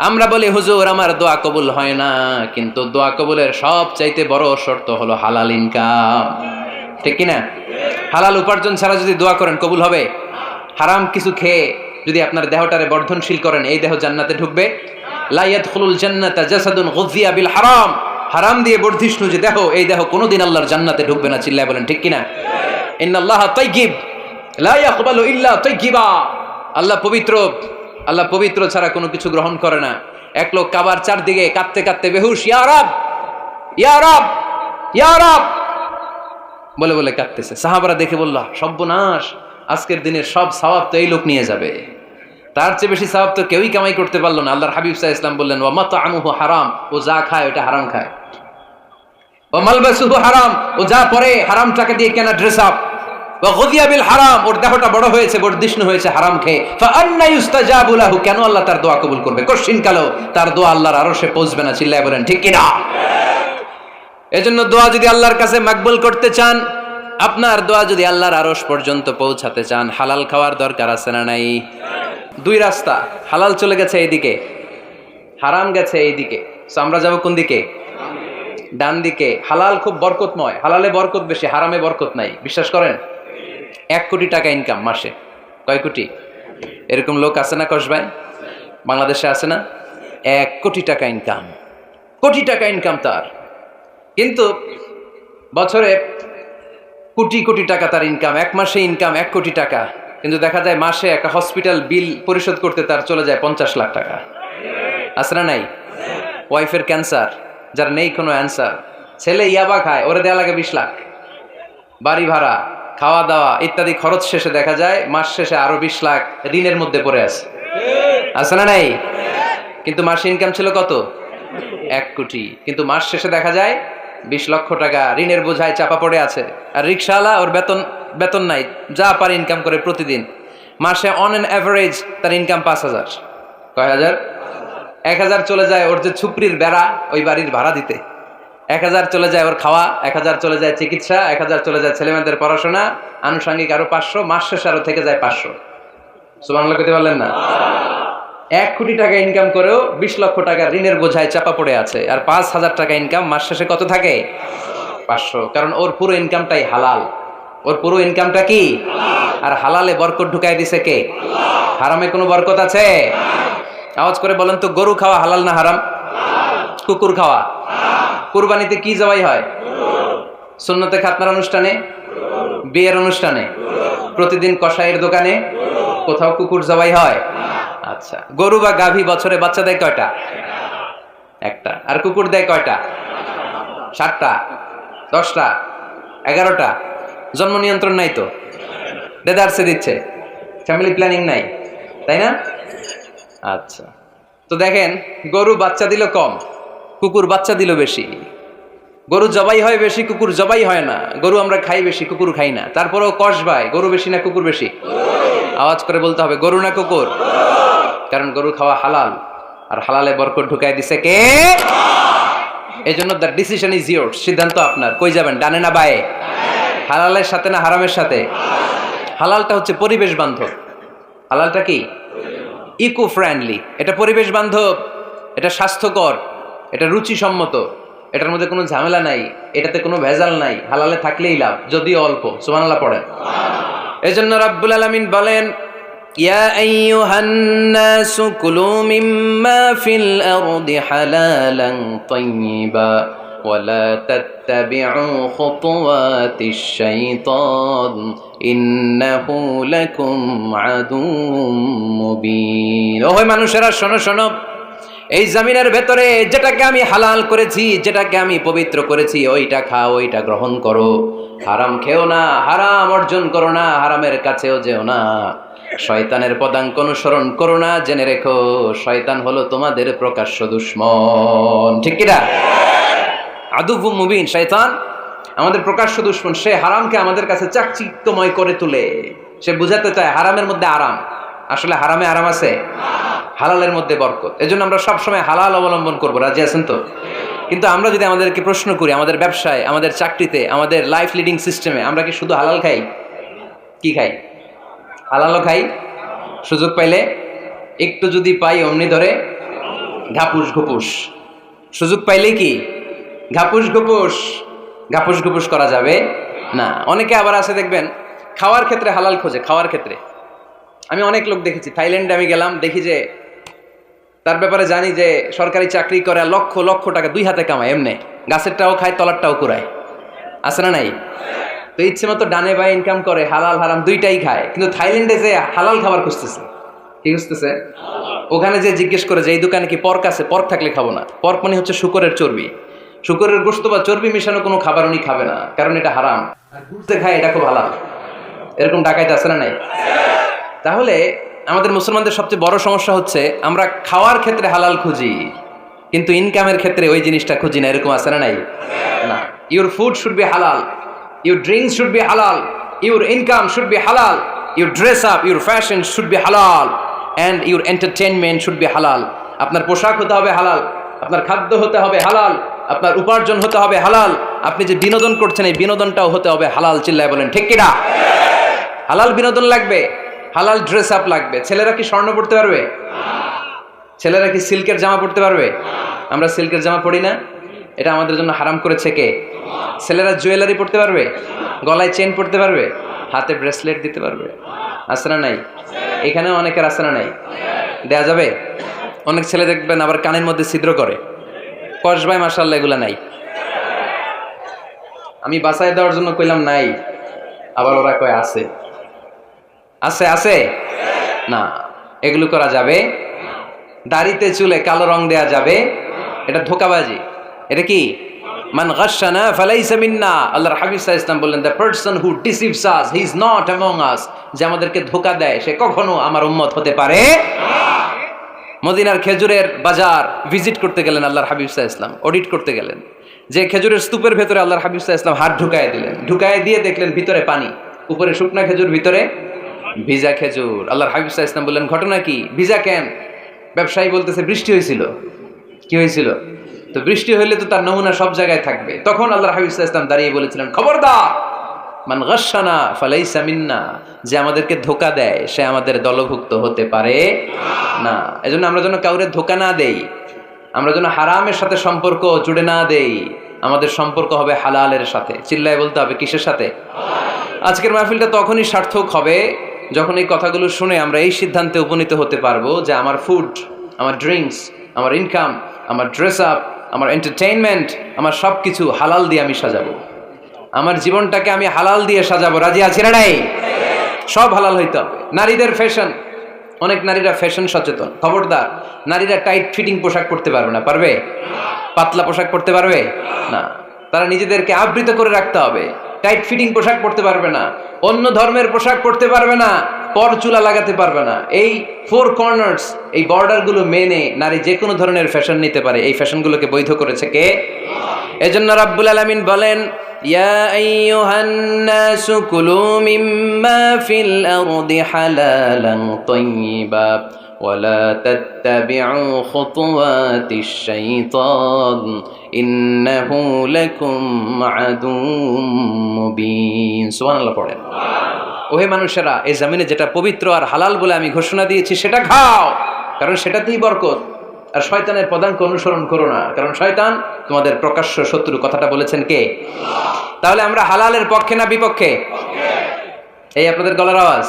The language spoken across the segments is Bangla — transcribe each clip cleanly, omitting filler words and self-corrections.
আমরা বলি হুজুর আমার দোয়া কবুল হয় না, কিন্তু দোয়া কবুলের সবচাইতে বড় শর্ত হলো হালাল ইনকাম, ঠিক কিনা? হালাল উপার্জন ছাড়া যদি দোয়া করেন কবুল হবে? হারাম কিছু খেয়ে যদি আপনার দেহটারে বর্ধনশীল করেন, এই দেহ জান্নাতে ঢুকবে? লা ইয়াদখুলুল জান্নাতা জাসাদুন গুযিয়া বিল হারাম, হারাম দিয়ে বর্ধিষ্ণু যে দেহ, এই দেহ কোনোদিন আল্লাহর জান্নাতে ঢুকবে না। চিল্লায় বলেন ঠিক কিনা? ইন্নাল্লাহা তাইয়্যিব লা ইয়াকবালু ইল্লা তাইয়্যিবা, আল্লাহ পবিত্র, আল্লাহ পবিত্র ছাড়া কোনো কিছু গ্রহণ করে না। এক লোক কাবার চারদিকে কাঁদতে কাঁদতে বেহুশ, ইয়া রাব ইয়া রাব ইয়া রাব বলে বলে কাঁদতেছে। সাহাবারা দেখে বলল, সর্বনাশ, আজকের দিনের সব সওয়াব তো এই লোক নিয়ে যাবে, তার চেয়ে বেশি সওয়াব তো কেউই কামাই করতে পারলো না। আল্লাহর হাবিব সাল্লাল্লাহু আলাইহি ওয়াসাল্লাম বললেন, ওয়া মাতআমুহু হারাম, ও যা খায় ওটা হারাম খায়। ওয়া মালবাসুহু হারাম, ও যা পরে হারাম টাকা দিয়ে কেনা ড্রেস আপ। ওয়া গুযিয়া বিল হারাম, ওর দেহটা বড় হয়েছে, বর্ধিষ্ণু হয়েছে হারাম খেয়ে। ফাআন্না ইউস্তাজাবু লাহু, কেন আল্লাহ তার দোয়া কবুল করবে? কোশ্চিন কালো তার দোয়া আল্লাহর আরশে পৌঁছবে না। চিল্লায় বলেন ঠিক কিনা? এজন্য দোয়া যদি আল্লাহর কাছে মাকবুল করতে চান, আপনার দোয়া যদি আল্লাহর আরশ পর্যন্ত পৌঁছাতে চান, হালাল খাওয়ার দরকার আছে না নাই? দুই রাস্তা, হালাল চলে গেছে এইদিকে, হারাম গেছে এইদিকে। সো আমরা যাব কোন দিকে? ডান দিকে। হালাল খুব বরকতময়, হালালে বরকত বেশি, হারামে বরকত নাই। বিশ্বাস করেন? 1 কোটি টাকা ইনকাম মাসে। কয় কোটি? এরকম লোক আছে না কসবায়? বাংলাদেশে আছে না? 1 কোটি টাকা ইনকাম, কোটি টাকা ইনকাম তার, কিন্তু বছরে কোটি কোটি টাকা তার ইনকাম, 1 মাসে ইনকাম 1 কোটি টাকা, কিন্তু দেখা যায় মাসে একটা হসপিটাল বিল পরিশোধ করতে তার চলে যায় 50 লাখ টাকা। আছে না নাই? ওয়াইফের ক্যান্সার, যার নেই কোনো অ্যান্সার, ছেলে ইয়াবা খায়, ওরে দেয়া লাগে 20 লাখ, বাড়ি ভাড়া, খাওয়া দাওয়া ইত্যাদি খরচ শেষে দেখা যায় মাস শেষে আরো 20 লাখ ঋণের মধ্যে পড়ে আছে। আছে না নাই? কিন্তু মাসে ইনকাম ছিল কত? 1 কোটি, কিন্তু মাস শেষে দেখা যায় 20 লক্ষ টাকা ঋণের বোঝায় চাপা পড়ে আছে। আর রিক্সাওয়ালা, ওর বেতন নাই, যা পারে ইনকাম করে প্রতিদিন, মাসে অন অ্যান অ্যাভারেজ তার ইনকাম 5,000। কয় হাজার? 1,000 চলে যায় ওর যে ছুপড়ির বেড়া, ওই বাড়ির ভাড়া দিতে, 1,000 চলে যায় ওর খাওয়া, 1,000 চলে যায় চিকিৎসা, 1,000 চলে যায় ছেলেমেয়েদের পড়াশোনা, আনুষঙ্গিক আরো 500, মাস শেষে আরো থেকে যায় 500। সুবহানাল্লাহ কইতে পারলেন না? 1 কোটি টাকা ইনকাম করেও 20 লক্ষ টাকা ঋণের বোঝায় চাপা পড়ে আছে। আর 5,000 টাকা ইনকাম, মাস শেষে কত থাকে? 500। কারণ ওর পুরো ইনকামটাই হালাল। ওর পুরো ইনকামটা কি? আর হালালে বরকত ঢুকাই দিছে কে? হারামে কোনো বরকত আছে? আওয়াজ করে বলেন তো, গরু খাওয়া হালাল না হারাম? কুকুর খাওয়া? কুরবানিতে কি জবাই হয়? সুন্নতে খাতনার অনুষ্ঠানে, বিয়ের অনুষ্ঠানে, প্রতিদিন কসাইয়ের দোকানে, কোথাও কুকুর জবাই হয়? আচ্ছা, গরু বা গাভী বছরে বাচ্চা দেয় কয়টা? একটা। আর কুকুর দেয় কয়টা? 7টা, 10টা, 11টা। জন্ম নিয়ন্ত্রণ নাই তো, দেদারসে দিচ্ছে, ফ্যামিলি প্ল্যানিং নাই, তাই না? আচ্ছা, তো দেখেন, গরু বাচ্চা দিল কম, কুকুর বাচ্চা দিল বেশি। গরু জবাই হয় বেশি, কুকুর জবাই হয় না। গরু আমরা খাই বেশি, কুকুর খাই না। তারপরেও কসবায় গরু বেশি না কুকুর বেশি? আওয়াজ করে বলতে হবে, গরু না কুকুর? কারণ গরু খাওয়া হালাল, আর হালালে বরকত ঢুকাই দিছে কে? এই জন্য দ্য ডিসিশন ইজ ইয়োর, সিদ্ধান্ত আপনার। কই যাবেন, ডানে না বায়ে? হালালের সাথে না হারামের সাথে? হালালটা হচ্ছে পরিবেশ বান্ধব। হালালটা কি? Eco friendly. এটা পরিবেশ বান্ধব, এটা স্বাস্থ্যকর, এটা রুচিসম্মত, এটার মধ্যে কোনো ঝামেলা নাই, এটাতে কোনো ভেজাল নাই। হালালে থাকলেই লাভ, যদিও অল্প। সুবহানাল্লাহ পড়েন। এজন্য রাব্বুল আলামিন বলেন, ইয়া আইয়ুহান নাসু কুলু মিম্মা ফিল আরদি হালালান তাইয়্যিবা ওয়ালা তাত্তাবিউ খুতুওয়াতিশ শাইতান ইন্নাহু লাকুম আদুউম মুবিন। ওহে মানুষেরা, শোনো শোনো, এই জমিনের ভেতরে যেটাকে আমি হালাল করেছি, যেটাকে আমি পবিত্র করেছি, ওইটা খাও, ওইটা গ্রহণ করো। হারাম খেও না, হারাম অর্জন করো না, হারামের কাছেও যেও না। শয়তানের পদাঙ্ক অনুসরণ করো না। জেনে রেখো, শয়তান হলো তোমাদের প্রকাশ্য দুশমন। ঠিক কিনা? আদুউম মুবিন। শয়তান আমাদের প্রকাশ্য দুশমন। সে হারামকে আমাদের কাছে চাকচিক্যময় করে তুলে। সে বুঝাতে চায় হারামের মধ্যে আরাম, আসলে হারামে আরাম আছে, হালালের মধ্যে বরকত। এজন্য আমরা সবসময় হালাল অবলম্বন করবো। রাজি আছেন তো? কিন্তু আমরা যদি আমাদেরকে প্রশ্ন করি, আমাদের ব্যবসায়, আমাদের চাকরিতে, আমাদের লাইফ লিডিং সিস্টেমে আমরা কি শুধু হালাল খাই? কি খাই? হালালও খাই, সুযোগ পাইলে একটু যদি পাই অমনি ধরে ঘাপুস ঘুপুস, সুযোগ পাইলেই কি ঘাপুস ঘুপুস করা যাবে না। অনেকে আবার আছে দেখবেন খাওয়ার ক্ষেত্রে হালাল খোঁজে। খাওয়ার ক্ষেত্রে আমি অনেক লোক দেখেছি, থাইল্যান্ডে আমি গেলাম, দেখি যে তার ব্যাপারে জানি যে সরকারি চাকরি করে, লক্ষ লক্ষ টাকা দুই হাতে কামায়, এমনি গাছেরটাও খায় তলারটাও কুড়ায়, আছে না নাই? তো ইচ্ছে মতো ডানে বাই ইনকাম করে, হালাল হারাম দুইটাই খায়। কিন্তু থাইল্যান্ডে যে হালাল খাবার খুঁজতেছে, কি খুঁজতেছে? ওখানে যে জিজ্ঞেস করে যে এই দোকানে কি পর্ক আছে, পর্ক থাকলে খাবো না। পর্ক মানে হচ্ছে শুকরের চর্বি, শুকরের গোশত বা চর্বি মিশানো কোনো খাবার উনি খাবে না, কারণ এটা হারাম। আর ঘুরতে খায় এটা খুব হালাল। এরকম ডাকাইতে আছে না নাই? তাহলে আমাদের মুসলমানদের সবচেয়ে বড় সমস্যা হচ্ছে আমরা খাওয়ার ক্ষেত্রে হালাল খুঁজি, কিন্তু ইনকামের ক্ষেত্রে ওই জিনিসটা খুঁজি না। এরকম আছে না নাই? না। Your food should be halal, your drinks should be halal, your income should be halal, your dress up, your fashion should be halal, and your entertainment should be halal. আপনার পোশাক হতে হবে হালাল, আপনার খাদ্য হতে হবে হালাল, আপনার উপার্জন হতে হবে হালাল, আপনি যে বিনোদন করছেন এই বিনোদনটাও হতে হবে হালাল। চিল্লায় বলেন ঠিক কিনা? হালাল বিনোদন লাগবে, হালাল ড্রেস আপ লাগবে। ছেলেরা কি স্বর্ণ পড়তে পারবে? ছেলেরা কি সিল্কের জামা পড়তে পারবে? আমরা সিল্কের জামা পড়ি না, এটা আমাদের জন্য হারাম করেছে কে? ছেলেরা জুয়েলারি পড়তে পারবে? গলায় চেন পড়তে পারবে? হাতে ব্রেসলেট দিতে পারবে? আছে না নাই? এখানেও অনেকের আছে না নাই? দেয়া যাবে? অনেক ছেলে দেখবেন আবার কানের মধ্যে ছিদ্র করে, কসবাই মাশাআল্লাহ এগুলা নাই। আমি বাসায় দেওয়ার জন্য কইলাম নাই, আবার ওরা কয় আছে। আছে আছে না, এগুলো করা যাবে? দাড়িতে চুলে কালো রং দেয়া যাবে? এটা ধোঁকাবাজি। এটা কি? মান গাশশানা ফালাইসা মিন্না। আল্লাহর হাবিব সাল্লাল্লাহু আলাইহি ওয়াসাল্লাম বললেন, the person who deceives us he is not among আস। যে আমাদেরকে ধোঁকা দেয় সে কখনো আমার উম্মত হতে পারে না। মদিনার খেজুরের বাজার ভিজিট করতে গেলেন আল্লাহর হাবিব সাল্লাল্লাহু আলাইহি ওয়াসাল্লাম, অডিট করতে গেলেন। যে খেজুরের স্তূপের ভেতরে আল্লাহর হাবিব সাল্লাল্লাহু আলাইহি ওয়াসাল্লাম হাত ঢুকায় দিলেন, ঢুকায় দিয়ে দেখলেন ভিতরে পানি, উপরে শুকনা খেজুর, ভিতরে ভিজা খেজুর। আল্লাহর হাবিব সাল্লাল্লাহু আলাইহি ওয়াসাল্লাম বললেন, ঘটনা কি? ভিজা কেন? ব্যবসায়ী বলতেছে বৃষ্টি হয়েছিল। কি হয়েছিল? তো বৃষ্টি হইলে তো তার নমুনা সব জায়গায় থাকবে। তখন আল্লাহর হাবিব সাল্লাল্লাহু আলাইহি ওয়াসাল্লাম দাঁড়িয়ে বলেছিলেন, খবরদার, মান গাশশানা ফালাইসা মিন্না। যে আমাদেরকে ধোঁকা দেয় সে আমাদের দলভুক্ত হতে পারে না। এজন্য আমরা যেন কাউরে ধোঁকা না দেই, আমরা যেন হারামের সাথে সম্পর্ক জুড়ে না দেই। আমাদের সম্পর্ক হবে হালালের সাথে। চিল্লায় বলতে হবে কিসের সাথে? আজকের মাহফিলটা তখনই সার্থক হবে যখন এই কথাগুলো শুনে আমরা এই সিদ্ধান্তে উপনীত হতে পারবো যে আমার ফুড, আমার ড্রিঙ্কস, আমার ইনকাম, আমার ড্রেস আপ, আমার এন্টারটেইনমেন্ট, আমার সব কিছু হালাল দিয়ে আমি সাজাবো। আমার জীবনটাকে আমি হালাল দিয়ে সাজাবো। রাজি আছি না নাই? সব হালাল হইতে হবে। নারীদের ফ্যাশন, অনেক নারীরা ফ্যাশন সচেতন। খবরদার, নারীরা টাইট ফিটিং পোশাক পরতে পারবে না। পারবে? পাতলা পোশাক পরতে পারবে না। তারা নিজেদেরকে আবৃত করে রাখতে হবে। টাইট ফিটিং পোশাক পরতে পারবে না, অন্য ধর্মের পোশাক পরতে পারবে না, পর চুলা লাগাতে পারবে না। এই ফোর কর্নার্স, এই বর্ডারগুলো মেনে নারী যে কোনো ধরনের ফ্যাশন নিতে পারে। এই ফ্যাশনগুলোকে বৈধ করেছে কে? এজন্য রাব্বুল আলামিন বলেন, ইয়া আইয়ুহান নাসু কুলু মিম্মা ফিল আরদি হালালান তাইয়্যিবা ওয়ালা তাত্তাবিউ খুতুওয়াতিশ শাইতান ইন্নাহু লাকুম আদুউম মুবিন। সুবহানাল্লাহ পড়েন। ওহে মানুষেরা, এই জমিনে যেটা পবিত্র আর হালাল বলে আমি ঘোষণা দিয়েছি সেটা খাও, কারণ সেটাতেই বরকত। আর শয়তানের পদাঙ্ক অনুসরণ করো না, কারণ শয়তান তোমাদের প্রকাশ্য শত্রু। কথাটা বলেছেন কে? তাহলে আমরা হালালের পক্ষে না বিপক্ষে? এই আপনাদের গলার আওয়াজ,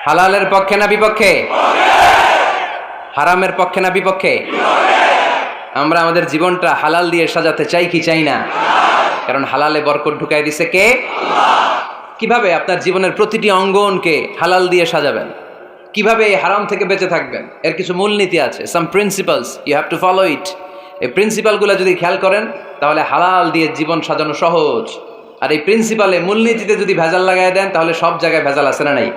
হালালের পক্ষে না বিপক্ষে? হারামের পক্ষে না বিপক্ষে? আমরা আমাদের জীবনটা হালাল দিয়ে সাজাতে চাই কি চাই না? কারণ হালালে বরকত ঢুকাই দিছে কে? কিভাবে আপনার জীবনের প্রতিটি অঙ্গনকে হালাল দিয়ে সাজাবেন? কিভাবে এই হারাম থেকে বেঁচে থাকবেন? এর কিছু মূলনীতি আছে, some principles, you have to follow it. এই প্রিন্সিপালগুলো যদি খেয়াল করেন তাহলে হালাল দিয়ে জীবন সাজানো সহজ। আর এই প্রিন্সিপালে, মূলনীতিতে যদি ভেজাল লাগাই দেন তাহলে সব জায়গায় ভেজাল আছে না নাই?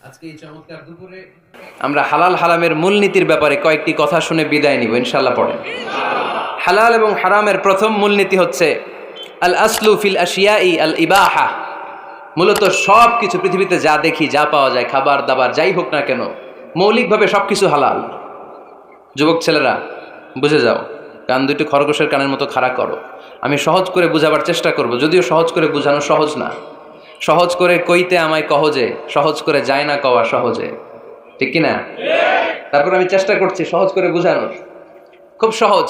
আজকে এই চমৎকার দুপুরে আমরা হালাল হারামের মূলনীতির ব্যাপারে কয়েকটি কথা শুনে বিদায় নিব ইনশাআল্লাহ। পড়েন। হালাল এবং হারামের প্রথম মূলনীতি হচ্ছে আল আসলু ফিল আশিয়াই আল ইবাহা। মূলত সব কিছু পৃথিবীতে যা দেখি, যা পাওয়া যায়, খাবার দাবার যাই হোক না কেন, মৌলিকভাবে সব কিছু হালাল। যুবক ছেলেরা বুঝে যাও, কান দুইটি খরগোশের কানের মতো খাড়া করো। আমি সহজ করে বুঝাবার চেষ্টা করব, যদিও সহজ করে বুঝানো সহজ না। সহজ করে কইতে আমায় কহজে, সহজ করে যায় না কওয়া সহজে। ঠিক কিনা? তারপর আমি চেষ্টা করছি সহজ করে বোঝানোর, খুব সহজ।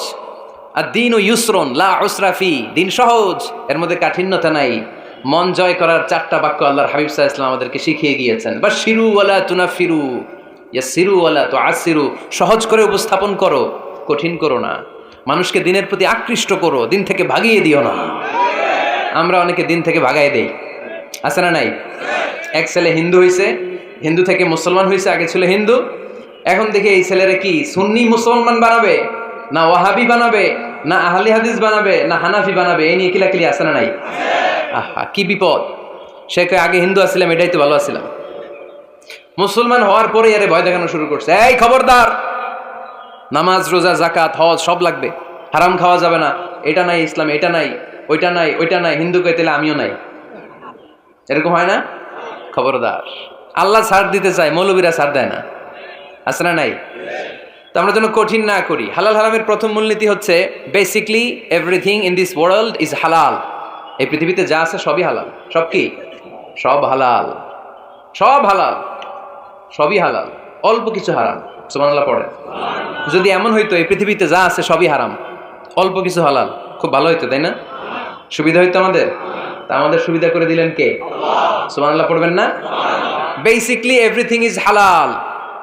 আর দিন ও ইউসরুন লা উসরা ফি, দিন সহজ, এর মধ্যে কাঠিন্যতা নাই। মন জয় করার 4টা বাক্য আল্লাহর হাবিব সাল্লাল্লাহু আলাইহি ওয়াসাল্লাম আমাদেরকে শিখিয়ে গিয়েছেন। বাশিরু ওয়ালা তুনাফিরু, ইয়াসিরু ওয়ালা তুআসিরু, সহজ করে উপস্থাপন করো, কঠিন করো না। মানুষকে দিনের প্রতি আকৃষ্ট করো, দিন থেকে ভাগিয়ে দিও না। আমরা অনেকে দিন থেকে ভাগাই দেই, আছে না নাই? এক ছেলে হিন্দু হইছে, হিন্দু থেকে মুসলমান হইছে, আগে ছিল হিন্দু, এখন দেখি এই ছেলেরে কি সুন্নি মুসলমান বানাবে, না ওয়াহাবি বানাবে, না আহলি হাদিস বানাবে, না হানাফি বানাবে, এই নিয়ে কিলাকিলি, আছে না নাই? আহা, কি বিপদ। সে আগে হিন্দু আসছিলাম, এটাই তো ভালো আসছিলাম। মুসলমান হওয়ার পরে আরে ভয় দেখানো শুরু করছে, এই খবরদার, নামাজ রোজা জাকাত হজ সব লাগবে, হারাম খাওয়া যাবে না, এটা নাই ইসলাম, এটা নাই, ওইটা নাই, ওইটা নাই, হিন্দু কে তাহলে আমিও নাই, এরকম হয় না? খবরদার। আল্লাহ ছাড় দিতে চায়, মৌলবীরা ছাড় দেয় না, আছে না নাই? তো আমরা যেন কঠিন না করি। হালাল হারামের প্রথম মূলনীতি হচ্ছে basically everything in this world is হালাল। এই পৃথিবীতে যা আছে সবই হালাল। সব কি? সব হালাল, সব হালাল, সবই হালাল, অল্প কিছু হারাম। সুবহানাল্লাহ পড়ে। যদি এমন হইতো এই পৃথিবীতে যা আছে সবই হারাম, অল্প কিছু হালাল, খুব ভালো হইতো, তাই না? সুবিধা হইতো আমাদের। তা আমাদের সুবিধা করে দিলেন কে? সুবহানাল্লাহ পড়বেন না? বেসিকলি এভরিথিং ইজ হালাল,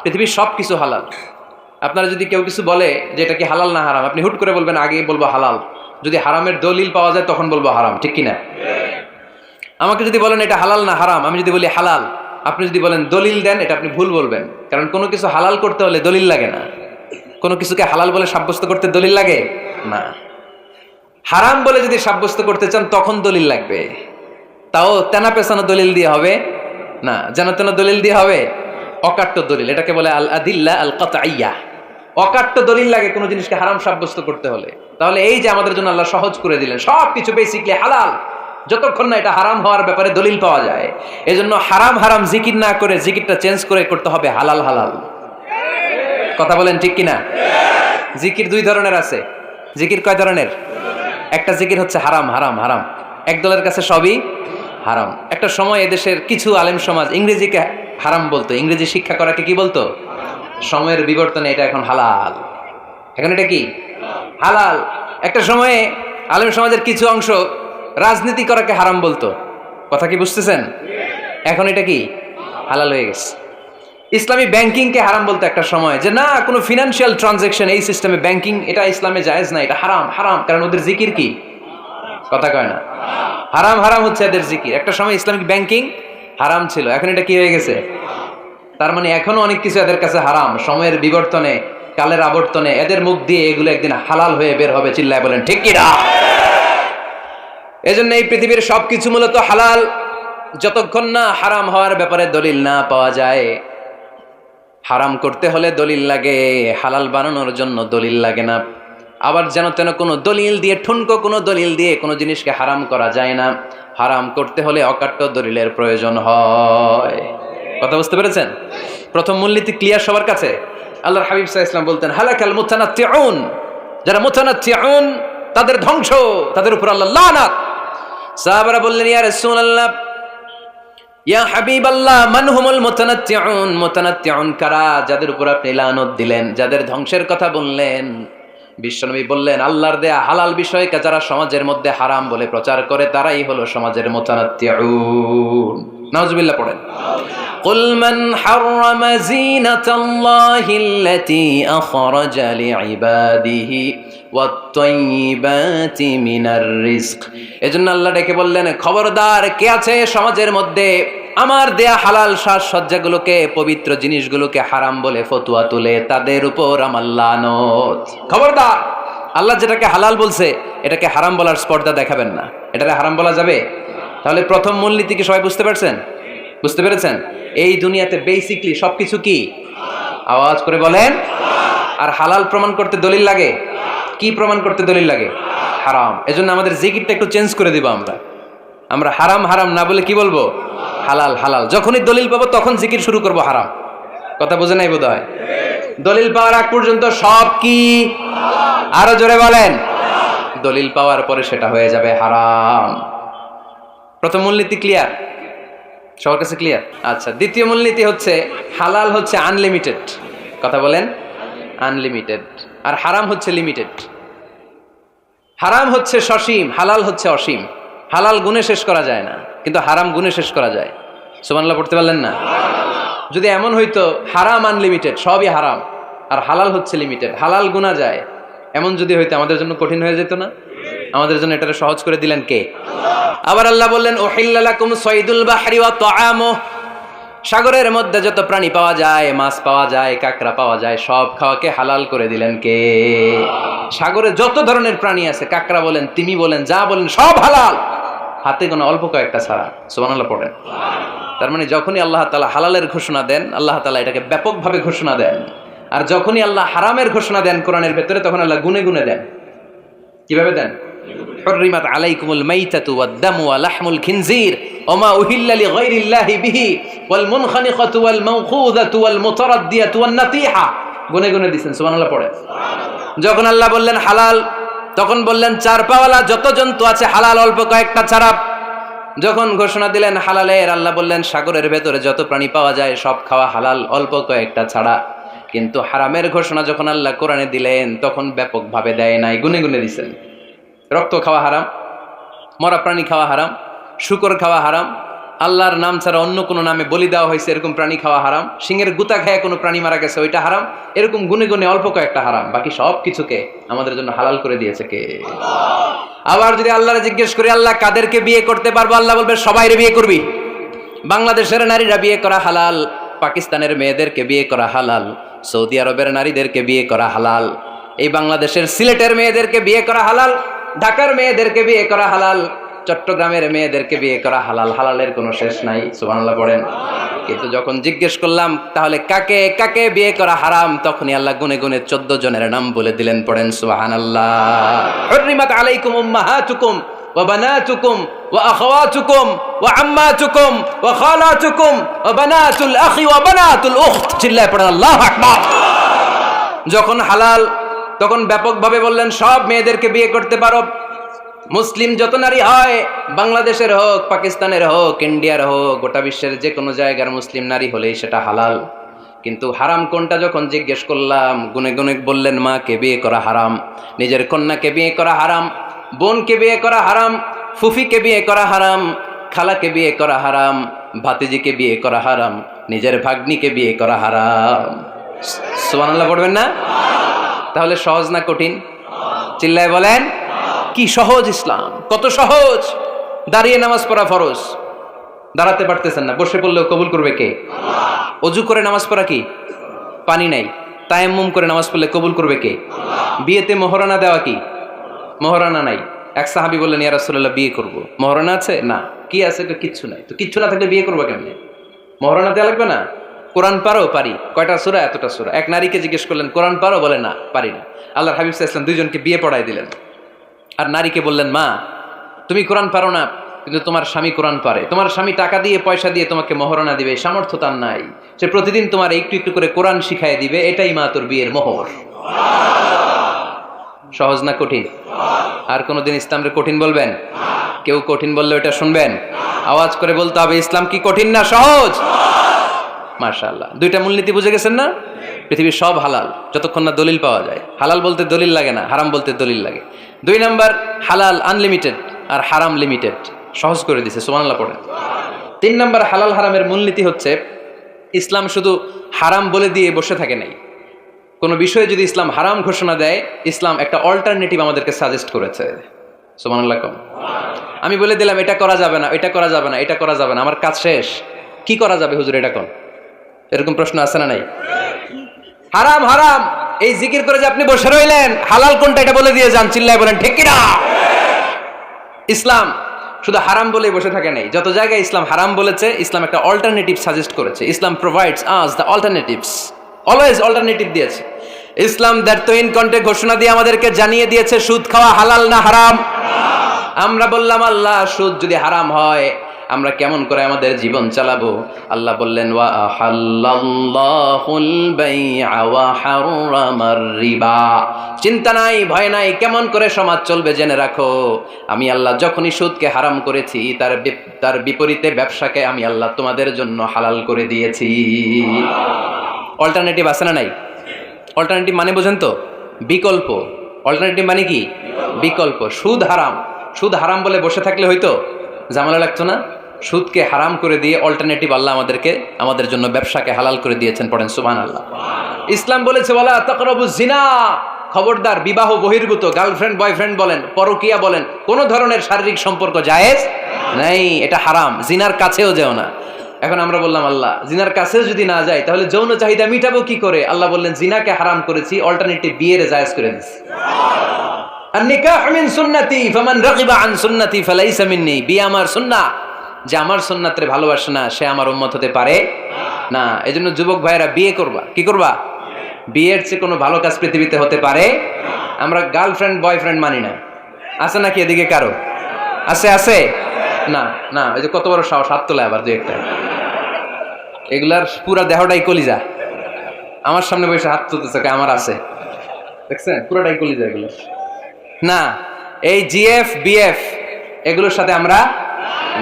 পৃথিবীর সব কিছু হালাল। আপনারা যদি কেউ কিছু বলে যে এটা কি হালাল না হারাম, আপনি হুট করে বলবেন আগে বলবো হালাল, যদি হারামের দলিল পাওয়া যায় তখন বলবো হারাম, ঠিক কিনা? আমাকে যদি বলেন এটা হালাল না হারাম, আমি যদি বলি হালাল, আপনি যদি বলেন দলিল দেন, এটা আপনি ভুল বলবেন। কারণ কোনো কিছু হালাল করতে হলে দলিল লাগে না। কোনো কিছুকে হালাল বলে সাব্যস্ত করতে দলিল লাগে না। হারাম বলে যদি সাব্যস্ত করতে চান তখন দলিল লাগবে, তাও তেনা পেছানো দলিল দিয়ে হবে না, যেন তেন দলিল দিয়ে হবে, অকাট্য দলিল, এটাকে বলে আল আদিল্লা আল কাতঈয়া। অকাট্য দলিল লাগে কোনো জিনিসকে হারাম সাব্যস্ত করতে হলে। তাহলে এই যে আমাদের জন্য আল্লাহ সহজ করে দিলেন, সব কিছু বেসিকলি হালাল, যতক্ষণ না এটা হারাম হওয়ার ব্যাপারে দলিল পাওয়া যায়। এজন্য হারাম হারাম জিকির না করে জিকিরটা চেঞ্জ করে করতে হবে হালাল হালাল। কথা বলেন ঠিক কিনা? জিকির 2 ধরনের আছে। জিকির কয় ধরনের? একটা জিকির হচ্ছে হারাম হারাম হারাম, এক দলের কাছে সবই হারাম। একটা সময় এদেশের কিছু আলেম সমাজ ইংরেজিকে হারাম বলতো, ইংরেজি শিক্ষা করাকে কি বলতো? সময়ের বিবর্তনে এটা এখন হালাল। এখন এটা কি? হালাল। একটা সময়ে আলেম সমাজের কিছু অংশ রাজনীতি করাকে হারাম বলতো, কথা কি বুঝতেছেন? এখন এটা কি? হালাল হয়ে গেছে। ইসলামী ব্যাংকিংকে হারাম বলতো একটা সময়, যে না কোনো ফিনান্সিয়াল ট্রানজাকশন এই সিস্টেমে ব্যাংকিং এটা ইসলামে জায়েজ না, এটা হারাম হারাম, কারণ ওদের জিকির কি? কথা কয় না? হারাম হারাম হচ্ছে এদের জিকির। একটা সময় ইসলামিক ব্যাংকিং হারাম ছিল, এখন এটা কি হয়ে গেছে? তার মানে এখনো অনেক কিছু এদের কাছে হারাম। সময়ের বিবর্তনে, কালের আবর্তনে এদের মুখ দিয়ে এগুলো একদিন হালাল হয়ে বের হবে। চিল্লায় বলেন ঠিক কি না? এজন্য এই পৃথিবীর সবকিছু মূলত হালাল, যতক্ষণ না হারাম হওয়ার ব্যাপারে দলিল না পাওয়া যায়। হারাম করতে হলে দলিল লাগে, হালাল বানানোর জন্য দলিল লাগে না। আবার যেন তেন কোনো দলিল দিয়ে, ঠুনকো কোনো দলিল দিয়ে কোনো জিনিসকে হারাম করা যায় না। হারাম করতে হলে অকাট্য দলিলের প্রয়োজন হয়। কথা বুঝতে পেরেছেন? প্রথম মূলনীতি ক্লিয়ার সবার কাছে? আল্লাহর হাবিব সাল্লাল্লাহু আলাইহি ওয়াসাল্লাম বলতেন হালাকাল মুতানাত্তিউন, যারা মুতানাত্তিউন তাদের ধ্বংস, তাদের উপর আল্লাহ লানাত। সাহাবারা বললেন ইয়া রাসূলুল্লাহ, ইয়া হাবিবাল্লাহ, মান হুমুল মুতানাত্তিউন? মুতানাত্তিউন কারা, যাদের উপর আপনি লানত দিলেন, যাদের ধ্বংসের কথা বললেন? বিশ্বনবী বললেন আল্লাহর দেয়া হালাল বিষয়কে যারা সমাজের মধ্যে হারাম বলে প্রচার করে তারাই হলো সমাজের মুতানাত্তিউন। নাউজুবিল্লাহ পড়েন। কুল মান হারামা যিনাতাল্লাহিল্লাতী আখরাজা লিইবাদিহি ওয়াত তাইয়্যিবাতি মিনার রিজক। এজন্য আল্লাহ ডেকে বললেন খবরদার, কে আছে সমাজের মধ্যে আমার দেয়া হালাল সাজসজ্জাগুলোকে, পবিত্র জিনিসগুলোকে হারাম বলে ফতোয়া তুলে, তাদের উপর আমার লানত। খবরদার, আল্লাহ যেটাকে হালাল বলছে এটাকে হারাম বলার স্পর্ধা দেখাবেন না। এটাকে হারাম বলা যাবে? তাহলে প্রথম মূলনীতি কি সবাই বুঝতে পারছেন? বুঝতে পেরেছেন? এই দুনিয়াতে বেসিকলি সবকিছু কি? আওয়াজ করে বলেন। আর হালাল প্রমাণ করতে দলিল লাগে। কি প্রমাণ করতে দলিল লাগে? হারাম। এজন্য আমাদের জিকিরটা একটু চেঞ্জ করে দিব। আমরা হারাম হারাম না বলে কি বলবো? হালাল হালাল। যখনই দলিল পাবো তখন জিকির শুরু করব হারাম। কথা বোঝে নাই বোধ হয়? দলিল পাওয়ার আগ পর্যন্ত সব কি? আরো জোরে বলেন। দলিল পাওয়ার পরে সেটা হয়ে যাবে হারাম। প্রথম মূলনীতি ক্লিয়ার? সবার কাছে ক্লিয়ার? আচ্ছা, দ্বিতীয় মূলনীতি হচ্ছে হালাল হচ্ছে আনলিমিটেড। কথা বলেন, আনলিমিটেড। আর হারাম হচ্ছে লিমিটেড। হারাম হচ্ছে সসীম, হালাল হচ্ছে অসীম। হালাল গুণে শেষ করা যায় না, কিন্তু হারাম গুণে শেষ করা যায়। সুবহানাল্লাহ পড়তে পারলেন না? যদি এমন হইতো হারাম আনলিমিটেড, সবই হারাম, আর হালাল হচ্ছে লিমিটেড, হালাল গুণা যায়, এমন যদি হইতো আমাদের জন্য কঠিন হয়ে যেত না? আমাদের জন্য এটা সহজ করে দিলেন কে? আবার আল্লাহ বললেন উহিল্লা লাকুম সাইদুল বাহরি ওয়া তাআমুহু, সাগরের মধ্যে যত প্রাণী পাওয়া যায়, মাছ পাওয়া যায়, কাঁকড়া পাওয়া যায়, সব খাওয়াকে হালাল করে দিলেন কে? সাগরে যত ধরনের প্রাণী আছে, কাঁকড়া বলেন, তিমি বলেন, যা বলেন, সব হালাল, হাতে গোনা অল্প কয়েকটা ছাড়া। সুবহানাল্লাহ পড়েন। তার মানে যখনই আল্লাহ তাআলা হালালের ঘোষণা দেন, আল্লাহ তাআলা এটাকে ব্যাপকভাবে ঘোষণা দেন। আর যখনই আল্লাহ হারামের ঘোষণা দেন কোরআনের ভেতরে, তখন আল্লাহ গুনে গুনে দেন। কিভাবে দেন? হুররিমাত আলাইকুমুল মাইতাতু ওয়াদ-দামু ওয়া লাহমুল খিনজির ওয়া মা উহিল্লা লিগাইরিল্লাহি বিহি ওয়াল মুনখানিকাতু ওয়াল মাওখুযাতু ওয়াল মুতারাদ্দিয়াতু ওয়ান নাতিহা। গুনে গুনে দিবেন। সুবহানাল্লাহ পড়ে। যখন আল্লাহ বললেন হালাল, তখন বললেন চার পাওয়ালা যত জন্তু আছে হালাল, অল্প কয়েকটা ছাড়া। যখন ঘোষণা দিলেন হালালের, আল্লাহ বললেন সাগরের ভেতরে যত প্রাণী পাওয়া যায় সব খাওয়া হালাল, অল্প কয়েকটা ছাড়া। কিন্তু হারামের ঘোষণা যখন আল্লাহ কোরআনে দিলেন, তখন ব্যাপকভাবে দেয় নাই, গুনে গুনে দিছেন। রক্ত খাওয়া হারাম, মরা প্রাণী খাওয়া হারাম, শূকর খাওয়া হারাম, আল্লাহর নাম ছাড়া অন্য কোনো নামে বলি দেওয়া হয়েছে এরকম প্রাণী খাওয়া হারাম, সিংহের গুতা খায় কোনো প্রাণী মারা গেছে ওইটা হারাম। এরকম গুনে গুনে অল্প কয়েকটা হারাম, বাকি সব কিছুকে আমাদের জন্য হালাল করে দিয়েছে কে? আবার যদি আল্লাহরে জিজ্ঞেস করি আল্লাহ কাদেরকে বিয়ে করতে পারবো, আল্লাহ বলবে সবাইরে বিয়ে করবি। বাংলাদেশের নারীরা বিয়ে করা হালাল, পাকিস্তানের মেয়েদেরকে বিয়ে করা হালাল, সৌদি আরবের নারীদেরকে বিয়ে করা হালাল, এই বাংলাদেশের সিলেটের মেয়েদেরকে বিয়ে করা হালাল, ঢাকার মেয়েদেরকে বিয়ে করা হালাল, চট্টগ্রামের মেয়েদেরকে বিয়ে করা হালাল। হালালের কোনো শেষ নাই। সুবহানাল্লাহ পড়েন। কিন্তু যখন জিজ্ঞেস করলাম তাহলে কাকে কাকে বিয়ে করা হারাম, তখনই আল্লাহ গুনে গুনে 14 জনের নাম বলে দিলেন। পড়েন সুবহানাল্লাহ। হুররিমাত আলাইকুম উম্মাহাতুকুম ওয়া বানাতুকুম ওয়া আখাওয়াতুকুম ওয়া আম্মাতুকুম ওয়া খালাতুকুম ওয়া বানাতুল আখি ওয়া বানাতুল উখত। চিল্লায় পড়েন আল্লাহু আকবার। যখন হালাল, তখন ব্যাপকভাবে বললেন সব মেয়েদেরকে বিয়ে করতে পারো। মুসলিম যত নারী হয়, বাংলাদেশের হোক, পাকিস্তানের হোক, ইন্ডিয়ার হোক, গোটা বিশ্বের যে কোনো জায়গার মুসলিম নারী হলেই সেটা হালাল। কিন্তু হারাম কোনটা যখন জিজ্ঞেস করলাম, গুনে গুনে বললেন মাকে বিয়ে করা হারাম, নিজের কন্যাকে বিয়ে করা হারাম, বোনকে বিয়ে করা হারাম, ফুফিকে বিয়ে করা হারাম, খালাকে বিয়ে করা হারাম, ভাতিজিকে বিয়ে করা হারাম, নিজের ভাগ্নিকে বিয়ে করা হারাম। সুবহানাল্লাহ পড়বেন না? তাহলে সহজ না কঠিন? চিল্লায় বলেন কি সহজ ইসলাম, কত সহজ। দাঁড়িয়ে নামাজ পড়া ফরজ, দাঁড়াতে পারতেছেন না, বসে পড়লেও কবুল করবে কে? অজু করে নামাজ পড়া কি? পানি নাই, তায়াম্মুম করে নামাজ পড়লে কবুল করবে কে? বিয়েতে মোহরানা দেওয়া কি? মোহরানা নাই। এক সাহাবী বললেন ইয়া রাসূলুল্লাহ বিয়ে করব, মোহরানা আছে? না। কি আছে? কিচ্ছু নাই। তো কিচ্ছু না থাকলে বিয়ে করবো কেমনে? মোহরানা দেওয়া লাগবে না? কোরআন পারো? পারি। কয়টা সূরা? এতটা সূরা। এক নারীকে জিজ্ঞেস করলেন কোরআন পারো? বলে না, পারি না। আল্লাহর হাবিব সাল্লাল্লাহু আলাইহি ওয়াসাল্লাম দুইজনকে বিয়ে পড়ায় দিলেন। আর নারীকে বললেন মা তুমি কোরআন পারো না, কিন্তু তোমার স্বামী কোরআন পারে, তোমার স্বামী টাকা দিয়ে পয়সা দিয়ে তোমাকে মোহরানা দিবে, সামর্থ্য তার নাই, সে প্রতিদিন তোমার একটু একটু করে কোরআন শিখায় দিবে, এটাই মা তোর বিয়ের মোহর। সহজ না কঠিন? আর কোনোদিন ইসলামকে কঠিন বলবেন? কেউ কঠিন বললে ওটা শুনবেন? আওয়াজ করে বলতে হবে ইসলাম কি কঠিন না সহজ? মাশাআল্লাহ। দুইটা মূলনীতি বুঝে গেছেন না? পৃথিবীর সব হালাল যতক্ষণ না দলিল পাওয়া যায়। হালাল বলতে দলিল লাগে না, হারাম বলতে দলিল লাগে। 2 নাম্বার, হালাল আনলিমিটেড আর হারাম লিমিটেড। সহজ করে দিছে। সুবহানাল্লাহ পড়েন। 3 নাম্বার, হালাল হারামের মূলনীতি হচ্ছে ইসলাম শুধু হারাম বলে দিয়ে বসে থাকে নাই। কোনো বিষয়ে যদি ইসলাম হারাম ঘোষণা দেয়, ইসলাম একটা অল্টারনেটিভ আমাদেরকে সাজেস্ট করেছে। সুবহানাল্লাহ। আমি বলে দিলাম এটা করা যাবে না, এটা করা যাবে না, এটা করা যাবে না, আমার কাজ শেষ, কি করা যাবে হুজুর এটা কোন? এরকম প্রশ্ন আছে না নাই? হারাম হারাম এই জিকির করে যে আপনি বসে রইলেন, হালাল কোনটা এটা বলে দিয়ে যান, চিল্লায় বলেন ঠিক কি না? ইসলাম শুধু হারাম বলেই বসে থাকে নাই। যত জায়গায় ইসলাম হারাম বলেছে, ইসলাম একটা অল্টারনেটিভ সাজেস্ট করেছে। Islam provides us the alternatives, always alternative দিয়েছে। ইসলাম দ্যাট ইন কন্টে ঘোষণা দিয়ে আমাদেরকে জানিয়ে দিয়েছে সুদ খাওয়া হালাল না হারাম। আমরা বললাম আল্লাহ সুদ যদি হারাম হয় আমরা কেমন করে আমাদের জীবন চালাবো? আল্লাহ বললেন ওয়া আহাল্লাল্লাহুল বাই'a ওয়া হারামার রিবা। চিন্তা নাই, ভয় নাই, কেমন করে সমাজ চলবে জেনে রাখো। আমি আল্লাহ যখনই সুদকে হারাম করেছি, তার বিপরীতে ব্যবসাকে আমি আল্লাহ তোমাদের জন্য হালাল করে দিয়েছি। অল্টারনেটিভ আছে না নাই? অল্টারনেটিভ মানে বোঝেন তো? বিকল্প। অল্টারনেটিভ মানে কি? বিকল্প। সুদ হারাম, সুদ হারাম বলে বসে থাকলে হয়তো ঝামেলা লাগতো না। সুদকে হারাম করে দিয়ে অল্টারনেটিভ আল্লাহ আমাদের জন্য ব্যবসাকে হালাল করে দিয়েছেন। পড়েন সুবহানাল্লাহ। ইসলাম বলেছে ওয়ালা তাকরাবুজ জিনা, খবরদার বিবাহ বহির্ভূত গার্লফ্রেন্ড বয়ফ্রেন্ড বলেন, পরকীয়া বলেন, কোন ধরনের শারীরিক সম্পর্ক জায়েজ নাই, এটা হারাম। জিনার কাছেও যেও না। এখন আমরা বললাম আল্লাহ জিনার কাছেও যদি না যায় তাহলে যৌন চাহিদা মিটাবো কি করে? আল্লাহ বললেন জিনাকে হারাম করেছি, অল্টারনেটিভ বিয়ের জায়েজ করে দিয়েছি। আন-নিকাহ মিন সুন্নতি ফামান রাগিবা আন সুন্নতি ফালাইসা মিন্নি। বিয়ে আমার সুন্নাহ, যে আমার সুন্নাতরে ভালোবাসে না সে আমার উম্মত হতে পারে না। এজন্য যুবক ভাইরা বিয়ে করবা। কি করবা? বিয়ের চেয়ে কোনো ভালো কাজ পৃথিবীতে হতে পারে। আমরা গার্লফ্রেন্ড বয়ফ্রেন্ড মানি না। আছে নাকি এদিকে কারো? আছে? আছে না? না, এই যে কত বড় সাহস, হাত তোলা আবার দু একটা। এগুলার পুরা দেহটাই কলিজা। আমার সামনে বসে হাত তুলতেছে, আমার আছে, দেখছেন? পুরাটাই কলিজা এগুলো। না, এই জিএফ বিএফ এগুলোর সাথে আমরা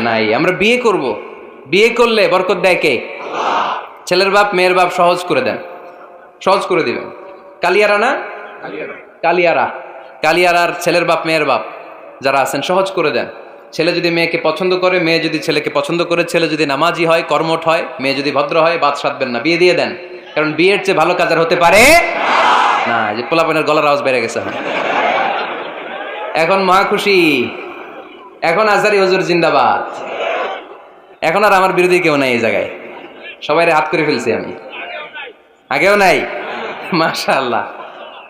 নাই। আমরা বিয়ে করব। বিয়ে করলে বরকত দেয় কে? ছেলের বাপ মেয়ের বাপ সহজ করে দেন, সহজ করে দিবেন। কালিয়ারা না? কালিয়ারার ছেলের বাপ মেয়ের বাপ যারা আছেন সহজ করে দেন। ছেলে যদি মেয়েকে পছন্দ করে, মেয়ে যদি ছেলেকে পছন্দ করে, ছেলে যদি নামাজি হয়, কর্মঠ হয়, মেয়ে যদি ভদ্র হয়, বাদ সাধবেন না, বিয়ে দিয়ে দেন। কারণ বিয়ের চেয়ে ভালো কাজ আর হতে পারে না। যে পোলাপানের গলার আওয়াজ বেড়ে গেছে এখন মহা খুশি। এখন আজহারি হুজুর জিন্দাবাদ। এখন আর আমার বিরোধী কেউ নাই এই জায়গায়, সবাই হাত করে ফেলছি আমি, আগেও নাই। মাশাআল্লাহ।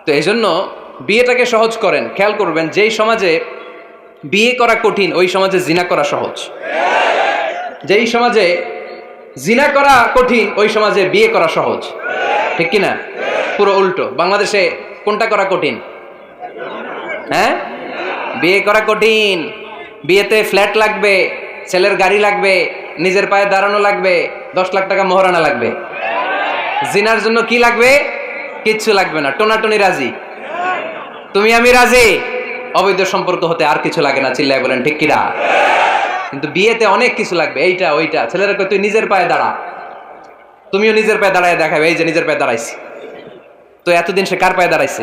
তো এই জন্য বিয়েটাকে সহজ করেন। খেয়াল করবেন, যেই সমাজে বিয়ে করা কঠিন ওই সমাজে জিনা করা সহজ। যেই সমাজে জিনা করা কঠিন ওই সমাজে বিয়ে করা সহজ। ঠিক কিনা? পুরো উল্টো। বাংলাদেশে কোনটা করা কঠিন? হ্যাঁ, বিয়ে করা কঠিন। বিয়েতে ফ্ল্যাট লাগবে, ছেলের গাড়ি লাগবে, নিজের পায়ে দাঁড়ানো লাগবে, 10 লাখ টাকা মোহরানা লাগবে। জিনার জন্য কি লাগবে? কিচ্ছু লাগবে না, টোনাটুনি রাজি, তুমি আমি রাজি। অবৈধ সম্পর্ক হতে আর কিছু লাগে না, চিল্লায় বলেন ঠিক কিনা? কিন্তু বিয়েতে অনেক কিছু লাগবে, এইটা ওইটা। ছেলেরা কই তুই নিজের পায়ে দাঁড়া, তুমিও নিজের পায়ে দাঁড়ায় দেখাবে, এই যে নিজের পায়ে দাঁড়াইছি। তো এতদিন সে কার পায়ে দাঁড়াইছে?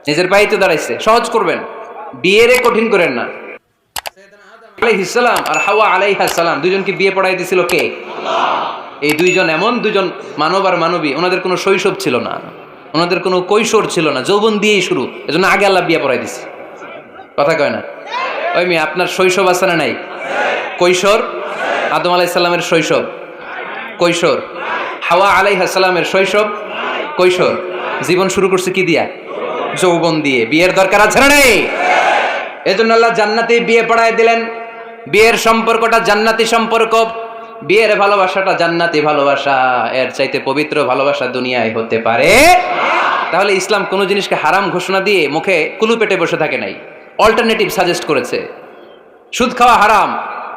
নিজের পায়েই তো দাঁড়াইছে। সহজ করবেন, বিয়েরে কঠিন করেন না। আলাইহিস সালাম আর হাওয়া আলাইহাস সালাম দুইজনকে বিয়ে পড়াই দিয়েছিল কে? আল্লাহ। এই দুইজন এমন দুইজন মানব আর মানবী, ওনাদের কোনো শৈশব ছিল না, ওনাদের কোনো কৈশোর ছিল না, যৌবন দিয়েই শুরু। এজন্য আগে আল্লাহ বিয়ে পড়াই দিছে। কথা কয় না? ওই মেয়ে আপনার শৈশব আছে না নাই? কৈশোর। আদম আলাইহিস সালামের শৈশব, কৈশোর। হাওয়া আলাইহিস সালামের শৈশব, কৈশোর। জীবন শুরু করছে কি দিয়া? যৌবন দিয়ে। বিয়ের দরকার আছে না নাই? এজন্য আল্লাহ জান্নাতে বিয়ে পড়ায় দিলেন। বিয়ের সম্পর্কটা জান্নাতি সম্পর্ক, বিয়ের ভালোবাসাটা জান্নাতি ভালোবাসা। এর চাইতে পবিত্র ভালোবাসা দুনিয়ায় হতে পারে? তাহলে ইসলাম কোন জিনিসকে হারাম ঘোষণা দিয়ে মুখে কুলু পেটে বসে থাকে নাই, অল্টারনেটিভ সাজেস্ট করেছে। সুদ খাওয়া হারাম,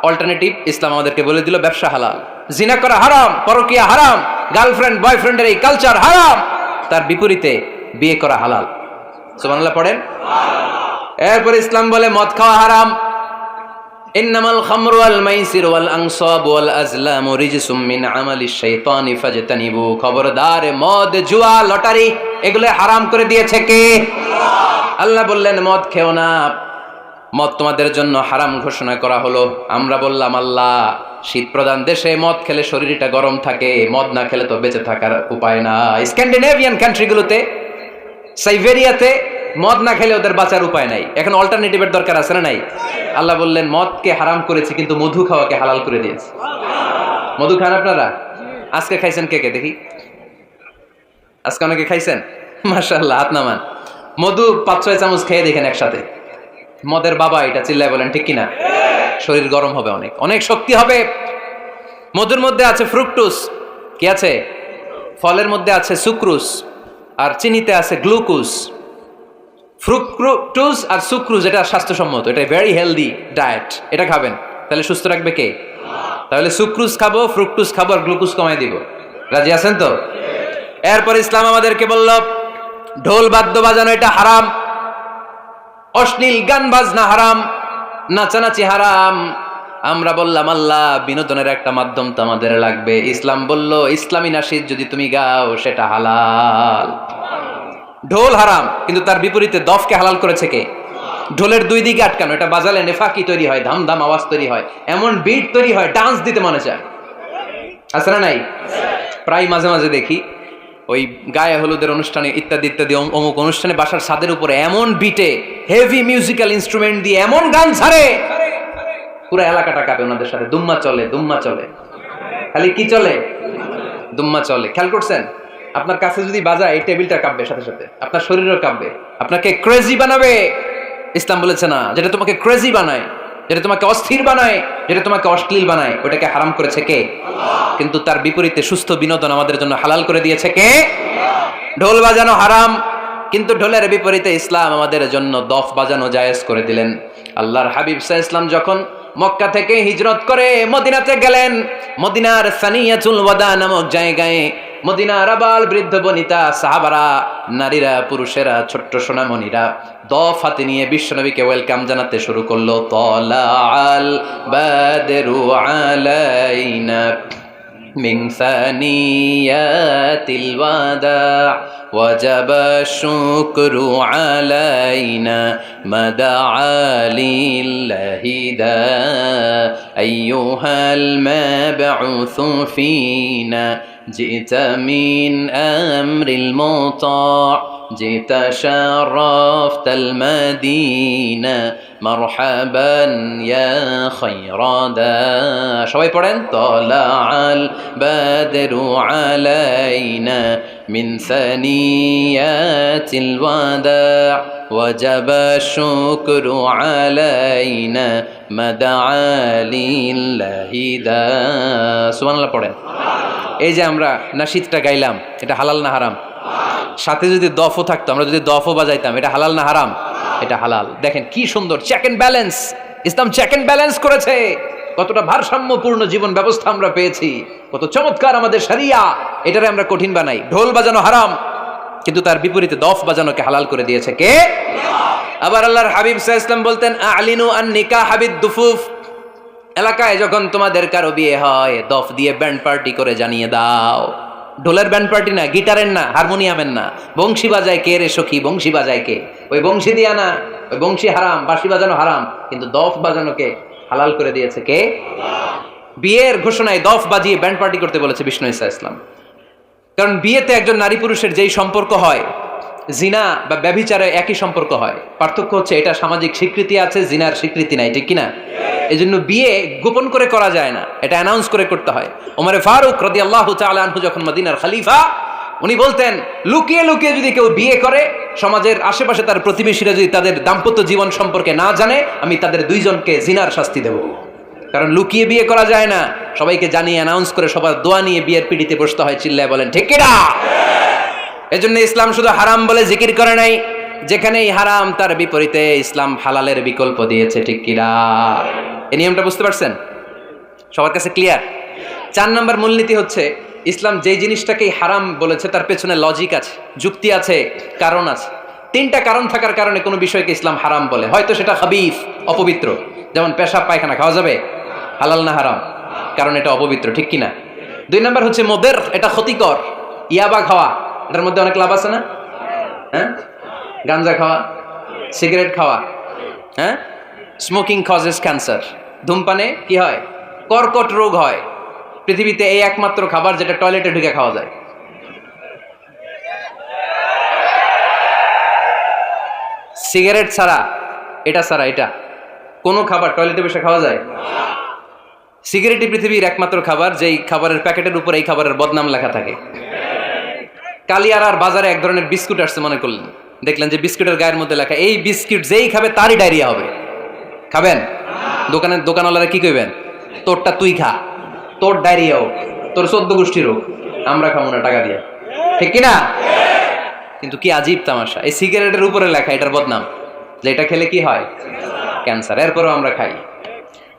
অল্টারনেটিভ ইসলাম আমাদেরকে বলে দিল ব্যবসা হালাল। জিনা করা হারাম, পরকীয়া হারাম, গার্লফ্রেন্ড বয়ফ্রেন্ডের এই কালচার হারাম, তার বিপরীতে বিয়ে করা হালাল। সুবহানাল্লাহ পড়েন। এরপর ইসলাম বলে মদ খাওয়া হারাম। ইন্নামাল খামরু ওয়াল মাইসির ওয়াল আনসাব ওয়াল আজলামু রিজসুম মিন আমালিশ শাইতানি ফাজতানিবু। খবরদার, মদ, জুয়া, লটারি এগুলো হারাম করে দিয়েছে কে? আল্লাহ বললেন মদ খেও না, মদ তোমাদের জন্য হারাম ঘোষণা করা হলো। আমরা বললাম আল্লাহ, শীত প্রধান দেশে মদ খেলে শরীরটা গরম থাকে, মদ না খেলে তো বেঁচে থাকার উপায় না। স্ক্যান্ডিনেভিয়ান কান্ট্রিগুলোতে, সাইবেরিয়াতে মদ না খেলে ওদের বাঁচার উপায় নাই। এখন অল্টারনেটিভের দরকার আছে না নাই? আল্লাহ বললেন মদকে হারাম করেছি কিন্তু মধু খাওয়াকে হালাল করে দিয়েছি। মধু খান আপনারা? আজকে খাইছেন কে কে দেখি? আজকে অনেকে খাইছেন? মাশাআল্লাহ, হাত নামান। মধু 5-6 চামচ খেয়ে দেখেন একসাথে। মদের বাবা এটা, চিল্লায় বলেন ঠিক কিনা? শরীর গরম হবে, অনেক অনেক শক্তি হবে। মধুর মধ্যে আছে ফ্রুকটোজ। কি আছে? ফলের মধ্যে আছে সুক্রোজ, আর চিনিতে আছে গ্লুকোজ। ফ্রুক্টোজ আর সুক্রোজ এটা স্বাস্থ্যসম্মত, এটা ভেরি হেলদি ডায়েট। এটা খাবেন, তাহলে সুস্থ রাখবে কে? তাহলে সুক্রোজ খাবো, ফ্রুক্টোজ খাবো, আর গ্লুকোজ কমাই দিব। রাজি আছেন তো? এরপর ইসলাম আমাদেরকে বলল ঢোল বাদ্য বাজানো এটা হারাম, অশ্লীল গান বাজনা হারাম, নাচানাচি হারাম। আমরা বললাম আল্লাহ, বিনোদনের একটা মাধ্যম তো আমাদের লাগবে। ইসলাম বলল ইসলামী নাশিদ যদি তুমি গাও সেটা হালাল। ঢোল হারাম, কিন্তু তার বিপরীতে দফকে হালাল করেছে কে? ঢোলের দুই দিকে আটকানো, এটা বাজালে নেফাকি তৈরি হয়, ধাম ধাম আওয়াজ তৈরি হয়, এমন বিট তৈরি হয়, ডান্স দিতে মনে চায়। আছে না নাই? প্রায় মাঝে মাঝে দেখি ওই গায়ে হলুদের অনুষ্ঠানে ইত্যাদি ইত্যাদি অমুক অনুষ্ঠানে বাসার ছাদের উপরে এমন বিটে হেভি মিউজিক্যাল ইনস্ট্রুমেন্ট দিয়ে এমন গান ছাড়ে, পুরো এলাকাটা কাঁপে ওনাদের সাথে। দুম্মা চলে, দুম্মা চলে, খালি কি চলে? দুম্মা চলে। খেয়াল করছেন? আপনার কাছে যদি বাজায়, এই টেবিলটা কাঁপবে সাথে সাথে, আপনার শরীরও কাঁপবে, আপনাকে ক্রেজি বানাবে। ইসলাম বলেছে না, যেটা তোমাকে ক্রেজি বানায়, যেটা তোমাকে অস্থির বানায়, যেটা তোমাকে অশ্লীল বানায়, ওটাকে হারাম করেছে কে? কিন্তু তার বিপরীতে সুস্থ বিনোদন আমাদের জন্য হালাল করে দিয়েছে কে? ঢোল বাজানো হারাম, কিন্তু ঢোলের বিপরীতে ইসলাম আমাদের জন্য দফ বাজানো জায়েজ করে দিলেন। আল্লাহর হাবিব সাল্লাল্লাহু আলাইহি ওয়াসাল্লাম যখন মক্কা থেকে হিজরত করে মদিনাতে গেলেন, মদিনার সানিয়াতুল ওয়াদা নামক জায়গায় মদিনার আবাল বৃদ্ধ বনিতা সাহাবারা, নারীরা, পুরুষেরা, ছোট্ট সোনামণিরা দফ হাতে নিয়ে বিশ্বনবীকে ওয়েলকাম জানাতে শুরু করলো। তালাআল বাদরু আলাইনা মিন সানিয়াতিল ওয়াদা ওয়াজাবা শুকরু আলাইনা মাদআ লিল্লাহি দা আইয়ুহাল মাবউসু ফিনা جئت من أمر المطاع جئت شرفت المدينة مرحبا يا خير دا সবাই পড়েন طلع البدر علينا من ثنيات الوداع وجب الشكر علينا مدعا لله دا সুবহানাল্লাহ পড়েন। এই যে আমরা নাশিদটা গাইলাম, এটা হালাল না হারাম? সাথে যদি দফও থাকতো, আমরা যদি দফও বাজাইতাম, এটা হালাল না হারাম? এটা হালাল। দেখেন কি সুন্দর check and balance, Islam check and balance করেছে। কতটা ভারসাম্যপূর্ণ জীবন ব্যবস্থা আমরা পেয়েছি, কত চমৎকার আমাদের শরিয়া। এটারে আমরা কঠিন বানাই। ঢোল বাজানো হারাম, কিন্তু তার বিপরীতে দফ বাজানোকে হালাল করে দিয়েছে কে? আবার আল্লাহর হাবিব সাল্লাল্লাহু আলাইহি ওয়াসাল্লাম বলতেন আলিনু আন নিকাহ বিদ দুফুফ, এলাকায় যখন তোমাদের কারো বিয়ে হয় দফ দিয়ে ব্যান্ড পার্টি করে জানিয়ে দাও। ঢোলের ব্যান্ড পার্টি না, গিটারের না, হারমোনিয়ামের না, বংশী বাজায় কে রে সখী, বংশী বাজায় কে? ওই বংশী দিয়া না, ওই বংশী হারাম, বাঁশি বাজানো হারাম, কিন্তু দফ বাজানোকে হালাল করে দিয়েছে কে? বিয়ের ঘোষণায় দফ বাজিয়ে ব্যান্ড পার্টি করতে বলেছে বিষ্ণু ঈসা ইসলাম। কারণ বিয়েতে একজন নারী পুরুষের যেই সম্পর্ক হয়, জিনা বা ব্যভিচারে একই সম্পর্ক হয়, পার্থক্য হচ্ছে এটা সামাজিক স্বীকৃতি আছে, জিনার স্বীকৃতি নাই, ঠিক কিনা? এই জন্য বিয়ে গোপন করে করা যায় না, এটা অ্যানাউন্স করে করতে হয়। ওমরে ফারুক রাদিয়াল্লাহু তাআলা আনহু যখন মদিনার খলিফা, উনি বলতেন লুকিয়ে লুকিয়ে যদি কেউ বিয়ে করে, সমাজের আশেপাশে তার প্রতিবেশীরা যদি তাদের দাম্পত্য জীবন সম্পর্কে না জানে, আমি তাদের দুইজনকে জিনার শাস্তি দেব। কারণ লুকিয়ে বিয়ে করা যায় না, সবাইকে জানিয়ে অ্যানাউন্স করে সবার দোয়া নিয়ে বিয়ের পিড়িতে বসতে হয়। চিল্লায় বলেন ঠিক কিনা? এজন্য ইসলাম শুধু হারাম বলে জিকির করে নাই, যেখানেই হারাম তার বিপরীতে ইসলাম হালালের বিকল্প দিয়েছে, ঠিক কিনা? এই নিয়মটা বুঝতে পারছেন? সবার কাছে ক্লিয়ার? 4 নম্বর মূলনীতি হচ্ছে ইসলাম যেই জিনিসটাকেই হারাম বলেছে তার পেছনে লজিক আছে, যুক্তি আছে, কারণ আছে। 3টা কারণ থাকার কারণে কোনো বিষয়কে ইসলাম হারাম বলে। হয়তো সেটা খাবিস, অপবিত্র, যেমন পেশাব পায়খানা খাওয়া যাবে, হালাল না হারাম? কারণ এটা অপবিত্র, ঠিক কিনা? 2 নম্বর হচ্ছে মুদির, এটা ক্ষতিকর। ইয়াবা খাওয়া, এটার মধ্যে অনেক লাভ আছে না? হ্যাঁ, গাঞ্জা খাওয়া, সিগারেট খাওয়া, হ্যাঁ, স্মোকিং কজেস ক্যান্সার। ধূমপানে কি হয়? কর্কট রোগ হয়। পৃথিবীতে এই একমাত্র খাবার যেটা টয়লেটে ঢুকে খাওয়া যায়। সিগারেট ছাড়া, এটা ছাড়া, এটা কোনো খাবার টয়লেটে বসে খাওয়া যায়? সিগারেটই পৃথিবীর একমাত্র খাবার যেই খাবারের প্যাকেটের উপর এই খাবারের বদনাম লেখা থাকে। কালিয়ারার বাজারে এক ধরনের বিস্কুট আসছে, মনে করলেন, দেখলেন যে বিস্কুটের গায়ের মধ্যে লেখা এই বিস্কুট যেই খাবে তারই ডায়রিয়া হবে। খাবেন? দোকানওয়ালারা কি কইবেন? তোরটা তুই খা, তোর ডায়রিয়া হোক, তোর 14 গোষ্ঠীর হোক, আমরা খাবো না টাকা দিয়ে, ঠিক কিনা? কিন্তু কি আজীব তামাশা, এই সিগারেটের উপরে লেখা এটার বদনাম, যে এটা খেলে কি হয়? ক্যান্সার। এরপরেও আমরা খাই।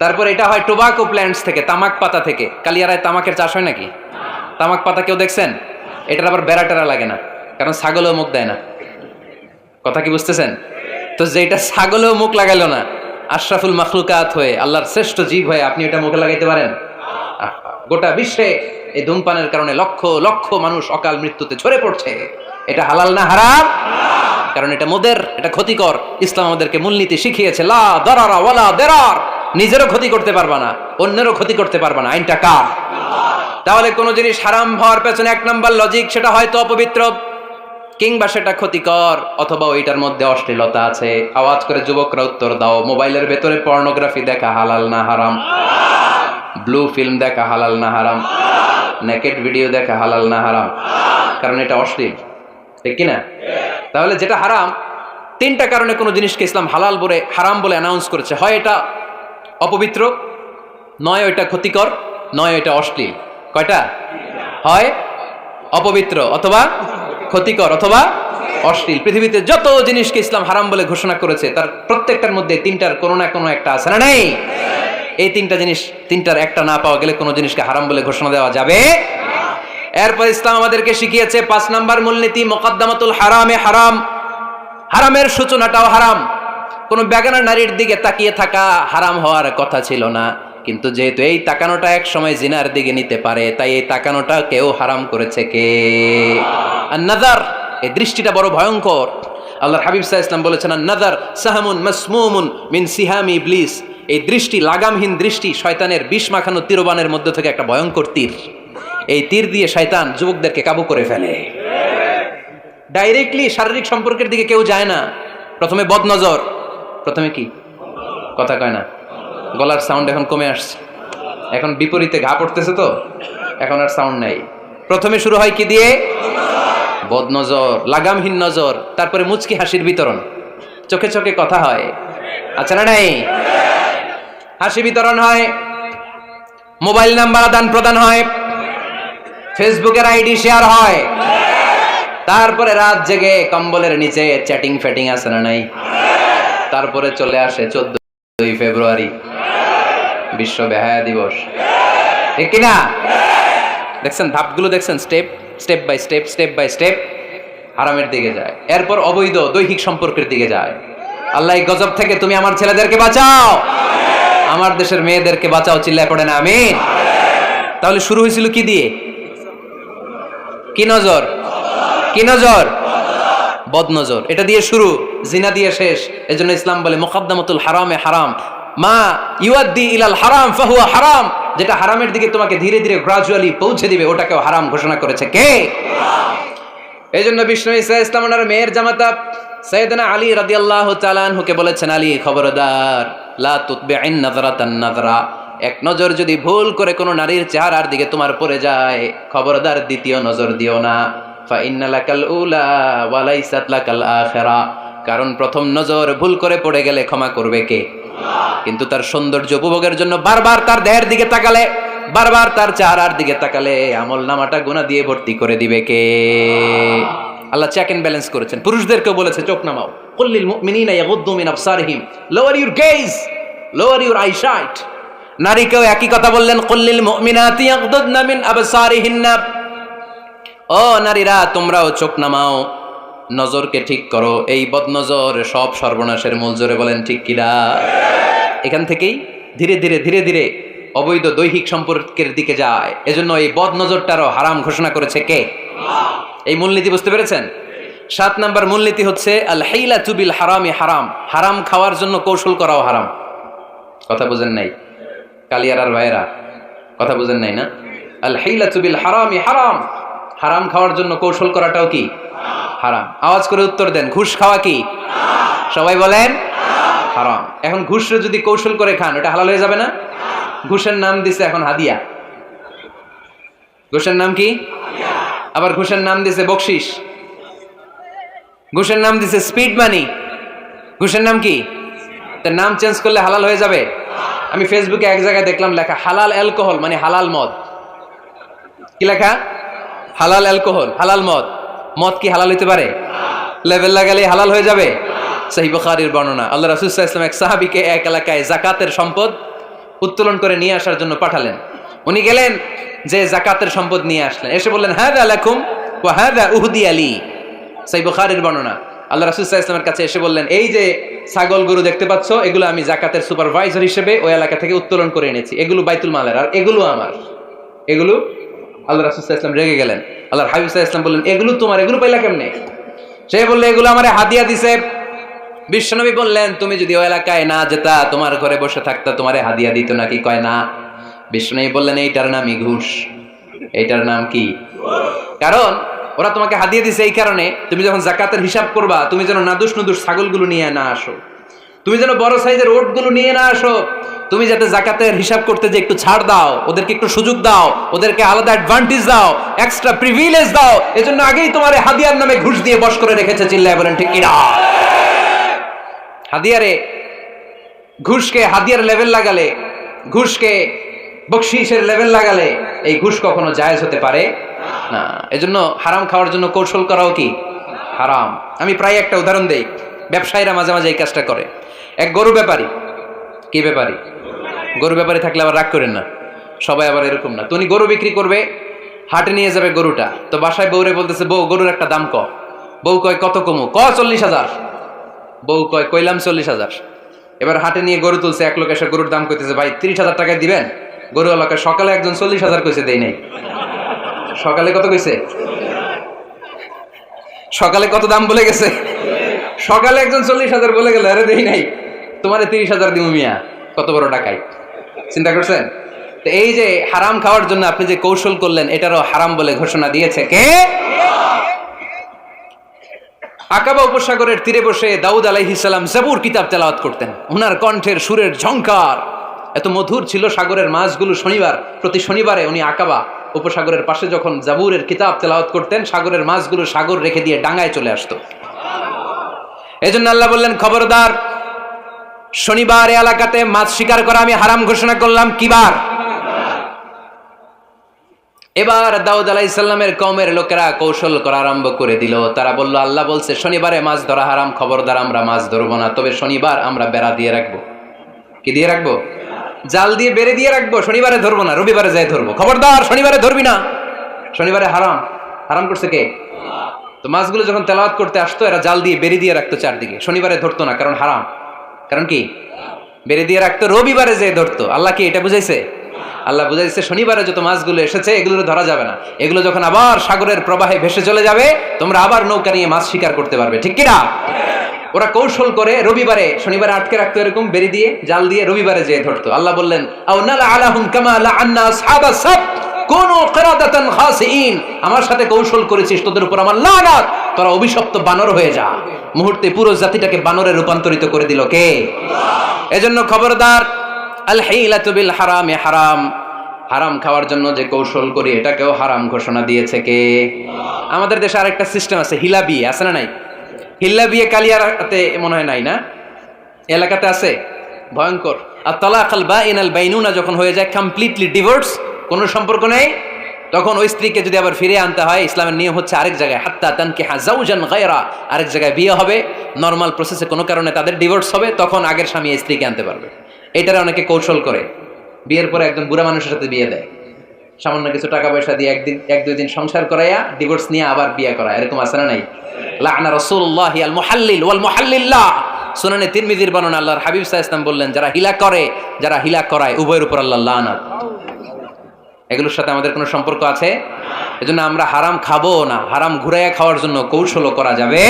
তারপর এটা হয় টোবাকো প্ল্যান্টস থেকে, তামাক পাতা থেকে। কালিয়ারায় তামাকের চাষ হয় নাকি? তামাক পাতা কেউ দেখছেন? এটার আবার বেড়া টেরা লাগে না, কারণ ছাগলেও মুখ দেয় না। কথা কি বুঝতেছেন? তো যেটা ছাগলেও মুখ লাগাইলো না, আশরাফুল মাখলুকাত হয়ে, আল্লাহর শ্রেষ্ঠ জীব হয়ে আপনি এটা মুখে লাগাইতে পারেন? গোটা বিশ্বে এই ধূমপানের কারণে লক্ষ লক্ষ মানুষ অকাল মৃত্যুতে ঝরে পড়ছে। এটা হালাল না হারাম? কারণ এটা মুদের, এটা ক্ষতিকর। ইসলাম আমাদেরকে মূলনীতি শিখিয়েছে, লা দারারা ওয়ালা দিরার। নিজেরও ক্ষতি করতে পারবা না, অন্যেরও ক্ষতি করতে পারবা না। আইনটা কার? তাহলে কোন জিনিস হারাম হওয়ার পেছনে এক নাম্বার লজিক, সেটা হয়তো অপবিত্র, কিংবা সেটা ক্ষতিকর, অথবা ওইটার মধ্যে অশ্লীলতা আছে। আওয়াজ করে যুবকরা উত্তর দাও, মোবাইলের ভেতরে পর্নোগ্রাফি দেখা হালাল না হারাম? ব্লু ফিল্ম দেখা হালাল না হারাম? নেকেড ভিডিও দেখা হালাল না হারাম? কারণ এটা অশ্লীল, ঠিক কিনা? তাহলে যেটা হারাম, তিনটা কারণে কোনো জিনিসকে ইসলাম হালাল বলে হারাম বলে অ্যানাউন্স করেছে। হয় এটা অপবিত্র, নয় ওইটা ক্ষতিকর, নয় ওইটা অশ্লীল। কয়টা? হয় অপবিত্র, অথবা ক্ষতিকর, অথবা অশ্লীল। পৃথিবীতে যত জিনিসকে ইসলাম হারাম বলে ঘোষণা করেছে তার প্রত্যেকটার মধ্যে তিনটার কোনো না কোনো একটা আছে না নেই? এই তিনটা জিনিস, তিনটার একটা না পাওয়া গেলে কোনো জিনিসকে হারাম বলে ঘোষণা দেওয়া যাবে। এরপর ইসলাম আমাদেরকে শিখিয়েছে 5 নাম্বার মূলনীতি, মুকদ্দামাতুল হারামে হারাম। হারামের সূচনাটাও হারাম। কোন বেগানা নারীর দিকে তাকিয়ে থাকা হারাম হওয়ার কথা ছিল না, কিন্তু যেহেতু এই তাকানোটা এক সময় জিনার দিকে নিতে পারে, তাই এই তাকানোটা কেউ হারাম করেছে কে? আন-নাযার, এই দৃষ্টিটা বড় ভয়ঙ্কর। আল্লাহর হাবিব সাল্লাল্লাহু আলাইহি ওয়াসাল্লাম বলেছেন, আন-নাযার সাহামুন মাসমুমুন মিন সিহামি ইবলিস। এই দৃষ্টি, লাগামহীন দৃষ্টি, শয়তানের বিষ মাখানো তীরবানের মধ্যে থেকে একটা ভয়ঙ্কর তীর। এই তীর দিয়ে শয়তান যুবকদেরকে কাবু করে ফেলে। ডাইরেক্টলি শারীরিক সম্পর্কের দিকে কেউ যায় না, প্রথমে বদনজর, প্রথমে কি কথা কয় না, গলার সাউন্ড এখন কমে আসছে, এখন বিপরীতে ঘা পড়তেছে, তো এখন আর সাউন্ড নাই। প্রথমে শুরু হয় কি দিয়ে? বদনজর, লাগামহীন নজর। তারপরে মুচকি হাসির বিতরণ, চোখে চোখে কথা হয়, আচ্ছা না নাই? হাসি বিতরণ হয়, মোবাইল নাম্বার আদান প্রদান হয়, ফেসবুকের আইডি শেয়ার হয়, তারপরে রাত জেগে কম্বলের নিচে চ্যাটিং ফ্যাটিং আছে না নাই? তারপরে চলে আসে 14 ফেব্রুয়ারি, বিশ্ব বেহায়া দিবস, ঠিক কিনা? দেখছেন ধাপগুলো, দেখছেন step step by step, step by step হারামের দিকে যায়। এরপর অবৈধ দৈহিক সম্পর্কের দিকে যায়। আল্লাহ এই গজব থেকে তুমি আমার ছেলেদেরকে বাঁচাও, আমার দেশের মেয়েদেরকে বাঁচাও, চিল্লায় পড়ে না আমিন। তাহলে শুরু হয়েছিল কি দিয়ে? কি নজর? কি নজর? বদনজর। এটা দিয়ে শুরু, জিনা দিয়ে শেষ। এজন্য ইসলাম বলে মুকদ্দামাতুল হারামে হারাম, মা ইউআদ্দি ইলাল হারাম ফাহুয়া হারাম। যেটা হারামের দিকে তোমাকে ধীরে ধীরে গ্রাজুয়ালি পৌঁছে দিবে, ওটাকেও হারাম ঘোষণা করেছে কে? এজন্য বিষ্ণু ঈসা ইসলামের মেয়ের জামাতা সাইয়েদনা আলী রাদিয়াল্লাহু তাআলা আনহুকে বলেছেন, আলী খবরদার, লা তুতবি'ন নাযরাতান নাযরা। এক নজর যদি ভুল করে কোনো নারীর চেহারার দিকে তোমার পড়ে যায়, খবরদার দ্বিতীয় নজর দিও না। ফা ইন্না লাকাল উলা ওয়া লাইসাত লাকাল আখিরা। কারণ প্রথম নজর ভুল করে পড়ে গেলে ক্ষমা করবে কে? কিন্তু তার সৌন্দর্য উপভোগের জন্য বারবার তার দেহের দিকে তাকালে, বারবার তার চেহারার দিকে তাকালে আমল নামাটা গুনাহ দিয়ে ভর্তি করে দিবে কে? আল্লাহ চেক এন্ড ব্যালেন্স করেছেন। পুরুষদেরকেও বলেছে চোখ নামাও, কুল্লিল মুমিনিনা ইয়াগুদ্দু মিন আবসারিহিম, lower your gaze, lower your eyesight. নারীকেও একই কথা বললেন, কুল্লিল মুমিনাতি ইয়াগুদ্দুনা মিন আবসারিহিন্না। ও নারীরা, তোমরাও চোখ নামাও, নজরকে ঠিক করো। এই বদনজর সব সর্বনাশের মূল। জোরে বলেন ঠিক কিনা? এখান থেকেই ধীরে ধীরে ধীরে ধীরে অবৈধ দৈহিক সম্পর্কের দিকে যায়। এজন্য এই বদনজরটারও হারাম ঘোষণা করেছে কে? এই মূলনীতি বুঝতে পেরেছেন? 7 নাম্বার মূলনীতি হচ্ছে আল হাইলাতু বিল হারামি হারাম। হারাম খাওয়ার জন্য কৌশল করাও হারাম। কথা বুঝেন নাই কালিয়ারার ভাইয়েরা? কথা বুঝেন নাই না? আল হাইলাতু বিল হারামি হারাম। হারাম খাওয়ার জন্য কৌশল করাটাও কি হারাম? আওয়াজ করে উত্তর দেন, ঘুষ খাওয়া কি? সবাই বলেন হারাম। এখন ঘুষরে যদি কৌশল করে খান, ওটা হালাল হয়ে যাবে না? ঘুষের নাম দিছে এখন হাদিয়া। ঘুষের নাম কি? আবার ঘুষের নাম দিছে বকশিস, ঘুষের নাম দিছে স্পিড মানি। ঘুষের নাম কি? তার নাম চেঞ্জ করলে হালাল হয়ে যাবে? আমি ফেসবুকে এক জায়গায় দেখলাম লেখা হালাল অ্যালকোহল, মানে হালাল মদ। কি লেখা? হালাল অ্যালকোহল, হালাল মদ। মদ কি হালাল হইতে পারে? লেভেল লাগালে হালাল হয়ে যাবে? সহিহ বুখারীর বর্ণনা, আল্লাহ রাসূল সাল্লাল্লাহু আলাইহি ওয়াসাল্লাম এক সাহাবীকে এক এলাকায় যাকাতের সম্পদ উত্তোলন করে নিয়ে আসার জন্য পাঠালেন। উনি গেলেন, যে যাকাতের সম্পদ নিয়ে আসলেন, এসে বললেন, হাযা লাকুম ওয়া হাযা উহদিয়া লি। সহিহ বুখারীর বর্ণনা, আল্লাহ রাসূল সাল্লাল্লাহু আলাইহি ওয়াসাল্লামের কাছে এসে বললেন, এই যে ছাগল গরু দেখতে পাচ্ছ, এগুলো আমি যাকাতের সুপারভাইজার হিসেবে ওই এলাকা থেকে উত্তোলন করে এনেছি। এগুলো বাইতুল মালের, আর এগুলো আমার। এগুলো আল্লাহ রাসূল সাল্লাল্লাহু আলাইহি ওয়াসাল্লাম রেগে গেলেন। আল্লাহর হাবিব সাল্লাল্লাহু আলাইহি ওয়াসাল্লাম বললেন, এগুলো তোমার, এগুলো পাইলা কেমনে? সে বলল, এগুলো আমারে হাদিয়া দিছে। বিশ্বনবী বললেন, তুমি যদি ওই এলাকায় না যেতা, তোমার ঘরে বসে থাকতা, তোমারে হাদিয়া দিত নাকি? কয় না। বিশ্বনবী বললেন, এইটার নামই ঘুষ। এইটার নাম কি? কারণ ওরা তোমাকে হাদিয়া দিছে এই কারণে, তুমি যখন যাকাতের হিসাব করবা, তুমি যেন নাদুস নুদুস ছাগলগুলো নিয়ে না আসো, তুমি যেন বড় সাইজের ওটগুলো নিয়ে না আসো, তুমি যাতে যাকাতের হিসাব করতে যে একটু ছাড় দাও, ওদেরকে একটু সুযোগ দাও, ওদেরকে আলাদা অ্যাডভান্টেজ দাও, এক্সট্রা প্রিভিলেজ দাও, এজন্য আগেই তোমার হাদিয়ার নামে ঘুষ দিয়ে বশ করে রেখেছে। চিল্লায় বলেন ঠিক কিনা? হাদিয়ারে ঘুষকে হাদিয়ার লেভেল লাগালে, ঘুষকে বকশিসের লেভেল লাগালে এই ঘুষ কখনো জায়েজ হতে পারে না। এজন্য হারাম খাওয়ার জন্য কৌশল করাও কি হারাম। আমি প্রায় একটা উদাহরণ দেই, ব্যবসায়ীরা মাঝে মাঝে এই কাজটা করে। এক গরু ব্যাপারী, কি ব্যাপারী? গরু ব্যাপারী থাকলে আবার রাগ করেন না, সবাই আবার এরকম না। তো উনি গরু বিক্রি করবে, হাটে নিয়ে যাবে গরুটা, তো বাসায় বউরে বলতেছে, বউ গরুর একটা দাম ক। বউ কয় কত কমু? 40,000। বউ কয় কইলাম 40,000। এবার হাটে নিয়ে গরু তুলছে, এক লোক এসে গরুর দাম কইতেছে, ভাই 30,000 টাকায় দিবেন? গরু এলাকায় সকালে একজন 40,000 কইছে, দেই নাই। সকালে কত কইছে? সকালে কত দাম বলে গেছে? সকালে একজন 40,000 বলে গেল, আরে দেই নাই, তোমারে 30,000 দিমু মিয়া। কত বড় টাকাই, চিন্তা করছেন? তো এই যে হারাম খাওয়ার জন্য আপনি যে কৌশল করলেন, এটারও হারাম বলে ঘোষণা দিয়েছে কে? আকাবা উপসাগরের তীরে বসে দাউদ আলাইহিস সালাম জাবুর কিতাব তেলাওয়াত করতেন। ওনার কণ্ঠের সুরের ঝংকার এত মধুর ছিল, সাগরের মাছগুলো প্রতি শনিবারে উনি আকাবা উপসাগরের পাশে যখন জাবুরের কিতাব তেলাওয়াত করতেন, সাগরের মাছগুলো সাগর রেখে দিয়ে ডাঙায় চলে আসতো। এজন্য আল্লাহ বললেন, খবরদার, শনিবার এই এলাকাতে মাছ শিকার করা আমি হারাম ঘোষণা করলাম। কিবার? এবার দাউদ আলাইহিস সালামের কওমের লোকেরা কৌশল করা আরম্ভ করে দিল। তারা বলল, আল্লাহ বলছে শনিবারে মাছ ধরা হারাম, খবরদার আমরা মাছ ধরবো না, তবে শনিবার আমরা বেড়া দিয়ে রাখবো। কি দিয়ে রাখবো? জাল দিয়ে বেড়ে দিয়ে রাখবো। শনিবারে ধরবো না, রবিবারে যাই ধরবো। খবরদার, শনিবারে ধরবি না, শনিবারে হারাম। হারাম করছে কে? তো মাছগুলো যখন তেলাওয়াত করতে আসতো, এরা জাল দিয়ে বেড়ে দিয়ে রাখতো চারদিকে, শনিবারে ধরতো না, কারণ হারাম। কারণ কি? বেড়ে দিয়ে রাখতো, রবিবারে যেয়ে ধরতো। আল্লাহ কি এটা বুঝাইছে? আল্লাহ বুঝাইছে শনিবারে যত মাছগুলো এসেছে এগুলো ধরা যাবে না, এগুলো যখন আবার সাগরের প্রবাহে ভেসে চলে যাবে, তোমরা আবার নৌকা নিয়ে মাছ শিকার করতে পারবে। ঠিক কিনা? ওরা কৌশল করে রবিবারে, শনিবারে আটকে রাখতো এরকম বেরি দিয়ে, জাল দিয়ে, রবিবারে যেয়ে ধরতো। আল্লাহ বললেন, আও নালা আলাহুম কামা লাআন্না আসহাবাস সাবত কুনু কিরাদাতান খাসিইন। আমার সাথে কৌশল করেছিস, তোদের উপর আমার লানাত, তোরা অভিশপ্ত বানর হয়ে যা। মুহূর্তে পুরো জাতিটাকে বানরে রূপান্তরিত করে দিল কে? এজন্য খবরদার, আল হিলাতু বিল হারামি হারাম। হারাম খাওয়ার জন্য যে কৌশল করি, এটাকেও হারাম ঘোষণা দিয়েছে কে? আমাদের দেশে আরেকটা সিস্টেম আছে, হিলা বিয়ে আছে না নাই? হিল্লা বিয়ে কালিয়ারাতে মনে হয় নাই না? এলাকাতে আছে, ভয়ঙ্কর। আর তালাকাল বাইনাল বাইনুনা যখন হয়ে যায় কমপ্লিটলি ডিভোর্স, কোনো সম্পর্ক নেই, তখন ওই স্ত্রীকে যদি আবার ফিরে আনতে হয়, ইসলামের নিয়ম হচ্ছে আরেক জায়গায় হাত্তা তানকিহা যাওজান গায়রা, আরেক জায়গায় বিয়ে হবে, নরমাল প্রসেসে কোনো কারণে তাদের ডিভোর্স হবে, তখন আগের স্বামী এই স্ত্রীকে আনতে পারবে। এটারে অনেকে কৌশল করে, বিয়ের পরে একদম বুড়া মানুষের সাথে বিয়ে দেয়, সামান্য কিছু টাকা পয়সা দিয়ে এক দুই দিন সংসার করাইয়া ডিভোর্স নিয়ে আবার বিয়ে করায়। এরকম আছে না নাই? লাআনা রাসূলুল্লাহি আল মুহাল্লিল ওয়াল মুহাল্লিল্লাহ। সুনানে তিরমিজির বর্ণনা, আল্লাহর হাবিব সাল্লাল্লাহু আলাইহি ওয়াসাল্লাম বললেন, যারা হিলা করে, যারা হিলা করায়, উভয়ের উপর আল্লাহর লানাত। এগুলোর সাথে আমাদের কোনো সম্পর্ক আছে? এজন্য আমরা হারাম খাবো না, হারাম ঘুরাইয়া খাওয়ার জন্য কৌশলও করা যাবে।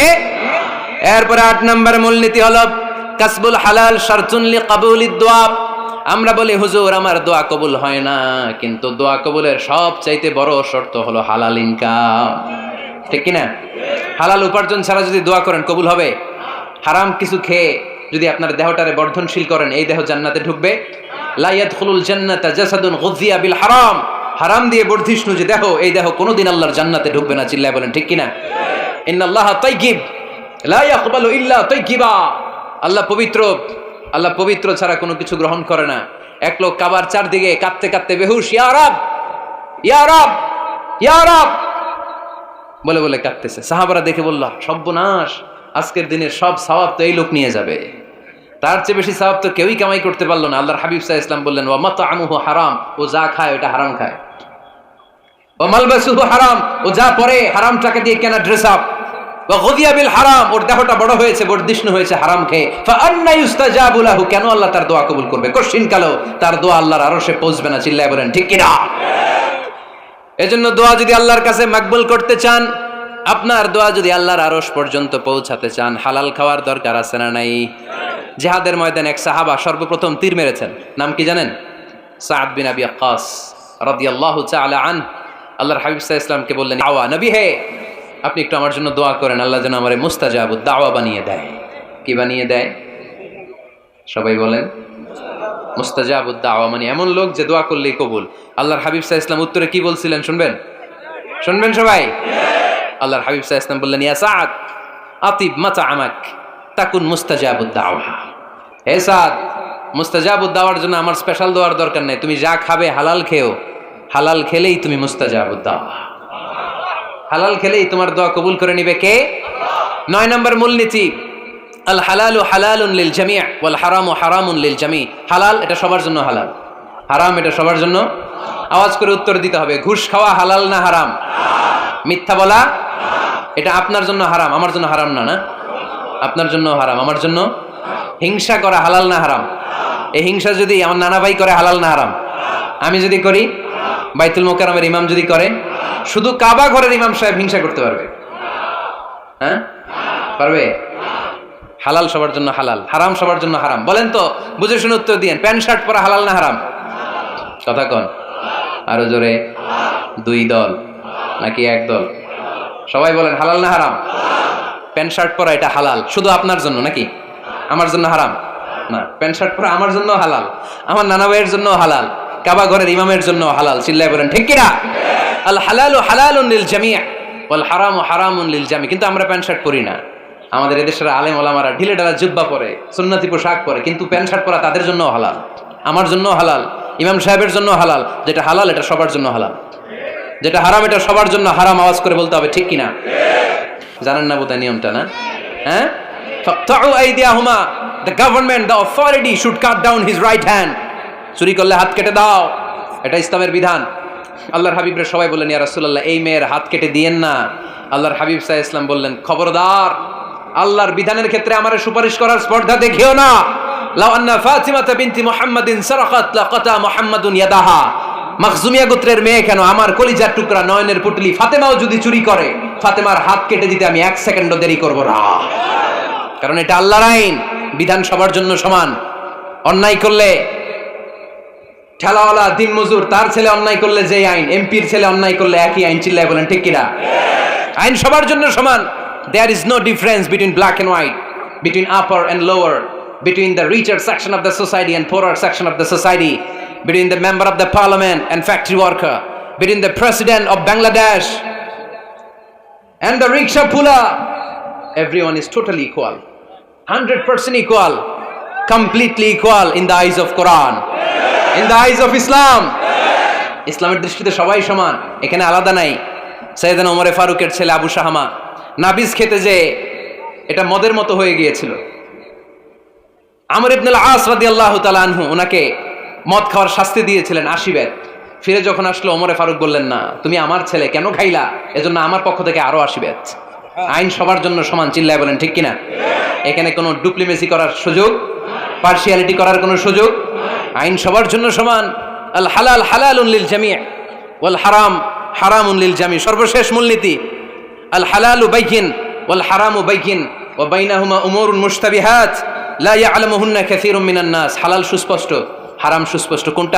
এরপরে 8 নম্বর মূলনীতি হলো কাসবুল হালাল শারতুন লিকাবুলিদ দুআ। আমরা বলি, হুজুর আমার দোয়া কবুল হয় না, কিন্তু দোয়া কবুলের সবচাইতে বড় শর্ত হলো হালাল ইনকাম। ঠিক কিনা? হালাল উপার্জন ছাড়া যদি দোয়া করেন কবুল হবে? হারাম কিছু খেয়ে যদি আপনার দেহটারে বর্ধনশীল করেন, এই দেহ জান্নাতে ঢুকবে? লা ইয়াদখুলুল জান্নাতা জাসাদুন গুযিয়া বিল হারাম। হারাম দিয়ে বর্ধিষ্ণু যে দেহ, এই দেহ কোনোদিন আল্লাহর জান্নাতে ঢুকবে না। চিল্লায় বলেন ঠিক কিনা? ইন্নাল্লাহা তাইয়্যিব লা ইয়াকবালু ইল্লা তাইয়্যিবা। আল্লাহ পবিত্র, আল্লাহ পবিত্র ছাড়া কোনো কিছু গ্রহণ করে না। এক লোক কাবার চারদিকে কাঁদতে কাঁদতে বেহুশ, ইয়া রাব ইয়া রাব ইয়া রাব বলে বলে কাঁদতেছে। সাহাবারা দেখে বলল, সর্বনাশ, আজকের দিনের সব সওয়াব তো এই লোক নিয়ে যাবে, তার চেয়ে বেশি সওয়াব তো কেউই কামাই করতে পারলো না। আল্লাহর হাবিব সাল্লাল্লাহু আলাইহি ওয়াসাল্লাম বললেন, ওয়া মাতআমুহু হারাম, ও যা খায় ওটা হারাম খায়। ওয়া মালবাসুহু হারাম, ও যা পরে হারাম টাকা দিয়ে কেনা ড্রেস আপ। ওয়া গুযিয়া বিল হারাম, ওর দেহটা বড় হয়েছে, বর্ধিষ্ণু হয়েছে হারাম খেয়ে। ফা আন্না ইউস্তাজাবু লাহু, কেন আল্লাহ তার দোয়া কবুল করবে? কোশ্চিন কালো তার দোয়া আল্লাহর আরশে পৌঁছবে না। চিল্লায় বলেন ঠিক কিনা? এজন্য দোয়া যদি আল্লাহর কাছে মাকবুল করতে চান, আপনার দোয়া যদি আল্লাহর আরশ পর্যন্ত পৌঁছাতে চান, হালাল খাওয়ার দরকার আছে না নাই? জিহাদের ময়দানে এক সাহাবা সর্বপ্রথম তীর মেরেছেন, নাম কি জানেন? সাদ বিন আবি ওয়াক্কাস রাদিয়াল্লাহু তাআলা আনহু। আল্লাহর হাবিব সাল্লাল্লাহু আলাইহি ওয়াসাল্লামকে বললেন, আওয়া নবী হে, আপনি একটু আমার জন্য দোয়া করেন, আল্লাহ যেন আমারে মুস্তাজাবুদ দাওয়া বানিয়ে দেয়। কি বানিয়ে দেয়? সবাই বলেন। মুস্তাজাবুদ দাওয়া মানে এমন লোক যে দোয়া করলেই কবুল। আল্লাহর হাবিব সাল্লাল্লাহু আলাইহি ওয়াসাল্লাম উত্তরে কি বলছিলেন শুনবেন? শুনবেন সবাই? আল্লাহর হাবিব সাল্লাল্লাহু আলাইহি ওয়াসাল্লাম বললেন, ইয়া সাদ আতিব মাতআমাক তাকুন মুস্তাজাবুদ দাওয়া। হে সাদ, মুস্তাজাবুদ দাওয়ার জন্য আমার স্পেশাল দোয়ার দরকার নেই, তুমি যা খাবে হালাল খেও, হালাল খেলেই তুমি মুস্তাজাবুদ দাওয়া। হালাল খেলেই তোমার দোয়া কবুল করে নিবে কে? 9 নম্বর মূলনীতি, আল হালালু হালালুন লিল জামি' ওয়াল হারামু হারামুন লিল জামি'। হালাল এটা সবার জন্য হালাল, হারাম এটা সবার জন্য। আওয়াজ করে উত্তর দিতে হবে, ঘুষ খাওয়া হালাল না হারাম? মিথ্যা বলা এটা আপনার জন্য হারাম, আমার জন্য হারাম না? না, আপনার জন্য হারাম, আমার জন্য। হিংসা করা হালাল না হারাম? এই হিংসা যদি আমার নানা ভাই করে হালাল না হারাম? আমি যদি করি, বাইতুল মোকাররমের ইমাম যদি করে, শুধু কাবা ঘরের ইমাম সাহেব হিংসা করতে পারবে? হ্যাঁ পারবে? হালাল সবার জন্য হালাল, হারাম সবার জন্য হারাম। বলেন তো, বুঝে শুনে উত্তর দিয়েন, প্যান্ট শার্ট পরা হালাল না হারাম? কথা কন আরো জোরে। 2 দল নাকি 1 দল? সবাই বলেন হালাল না হারাম? প্যান্ট শার্ট পরা এটা হালাল শুধু আপনার জন্য নাকি? আমার জন্য হারাম না। প্যান্ট শার্ট পরা আমার জন্য হালাল, আমার নানা ভাইয়ের জন্য হালাল, কাবা ঘরের ইমামের জন্য হালাল। চিল্লায় বলেন ঠিক কিনা? আল হালালু হালালুন লিল জামি' ওয়াল হারামু হারামুন লিল জামি'। কিন্তু আমরা প্যান্ট শার্ট পরি না। আমাদের এদেশের আলেম ওলামারা ঢিলে ঢালা জুব্বা পরে, সুন্নতি পোশাক পরে, কিন্তু প্যান্ট শার্ট পরা তাদের জন্য হালাল, আমার জন্য হালাল, ইমাম সাহেবের জন্য হালাল। যেটা হালাল এটা সবার জন্য হালাল, যেটা হারাম এটা সবার জন্য হারাম। আওয়াজ করে বলতে হবে ঠিক কিনা? জানেন না বোধহয় নিয়মটা, না? হ্যাঁ, ফাকতাউ আইদিয়াহুমা, the government, the authority should cut down his right hand. চুরি করলে হাত কেটে দাও, এটা ইসলামের বিধান। আল্লাহর হাবিবরা সবাই বললেন, ইয়া রাসূলুল্লাহ, এই মেয়ের হাত কেটে দিয়েন না। আল্লাহর হাবিব সাল্লাল্লাহু আলাইহি ওয়াসাল্লাম বললেন, খবরদার, আল্লাহর বিধানের ক্ষেত্রে আমারে সুপারিশ করার স্পর্ধা দেখিও না। লাউ আন্না ফাতিমাতা বিনতি মুহাম্মাদিন সারাকাত লাকাতা মুহাম্মাদুন ইয়াদাহা। মাখজুমিয়া গোত্রের মেয়ে কেন, আমার কলিজার টুকরা নয়নের পুটলি ফাতেমাও যদি চুরি করে, ফাতেমার হাত কেটে দিতে আমি 1 সেকেন্ডও দেরি করব না। কারণ এটা আল্লাহর আইন, বিধান সবার জন্য সমান। অন্যায় করলে ঠেলাওয়ালা দিন মজুর তার ছেলে অন্যায় করলে যে আইন, এমপির ছেলে অন্যায় করলে একই আইন। চিল্লায় বলেন ঠিক কিনা? আইন সবার জন্য সমান। There is no difference between black and white, between upper and lower, between the richer section of the society and poorer section of the society, between the member of the parliament and factory worker, between the president of Bangladesh and the rickshaw puller. Everyone is totally equal, 100% equal, completely equal in the eyes of Quran, in the eyes of Islam. ইসলামের দৃষ্টিতে সবাই সমান, এখানে আলাদা নাই। সাইয়েদনা ওমর ফারুকের ছেলে আবু শাহামা নাবিজ খেতে যে এটা মদের মতো হয়ে গিয়েছিল। আমর ইবনে আল আস রাদিয়াল্লাহু তাআলা আনহু ওনাকে মদ খাওয়ার শাস্তি দিয়েছিলেন 80 বেত। ফিরে যখন আসলো, ওমরে ফারুক বললেন, না, তুমি আমার ছেলে, কেন খাইলা? এজন্য আমার পক্ষ থেকে আরো 80 বেত। আইন সবার জন্য সমান। চিল্লায় বলেন ঠিক কিনা? এখানে কোনো ডুপ্লিমেসি করার সুযোগ, পার্সিয়ালিটি করার কোনো সুযোগ? আইন সবার জন্য সমান। আল হালাল হালালুন লিল জামি' ওয়াল হারাম হারামুন লিল জামি'। সর্বশেষ মূলনীতি, আল হালালু বাইয়িন ওয়াল হারামু বাইয়িন ওয়া বাইনাহুমা উমুরুন মুশতাবিহাত লা ইয়ালামুহুন্না কাসীরুম মিনান নাস। হালাল সুস্পষ্ট, হারাম সুস্পষ্ট। কোনটা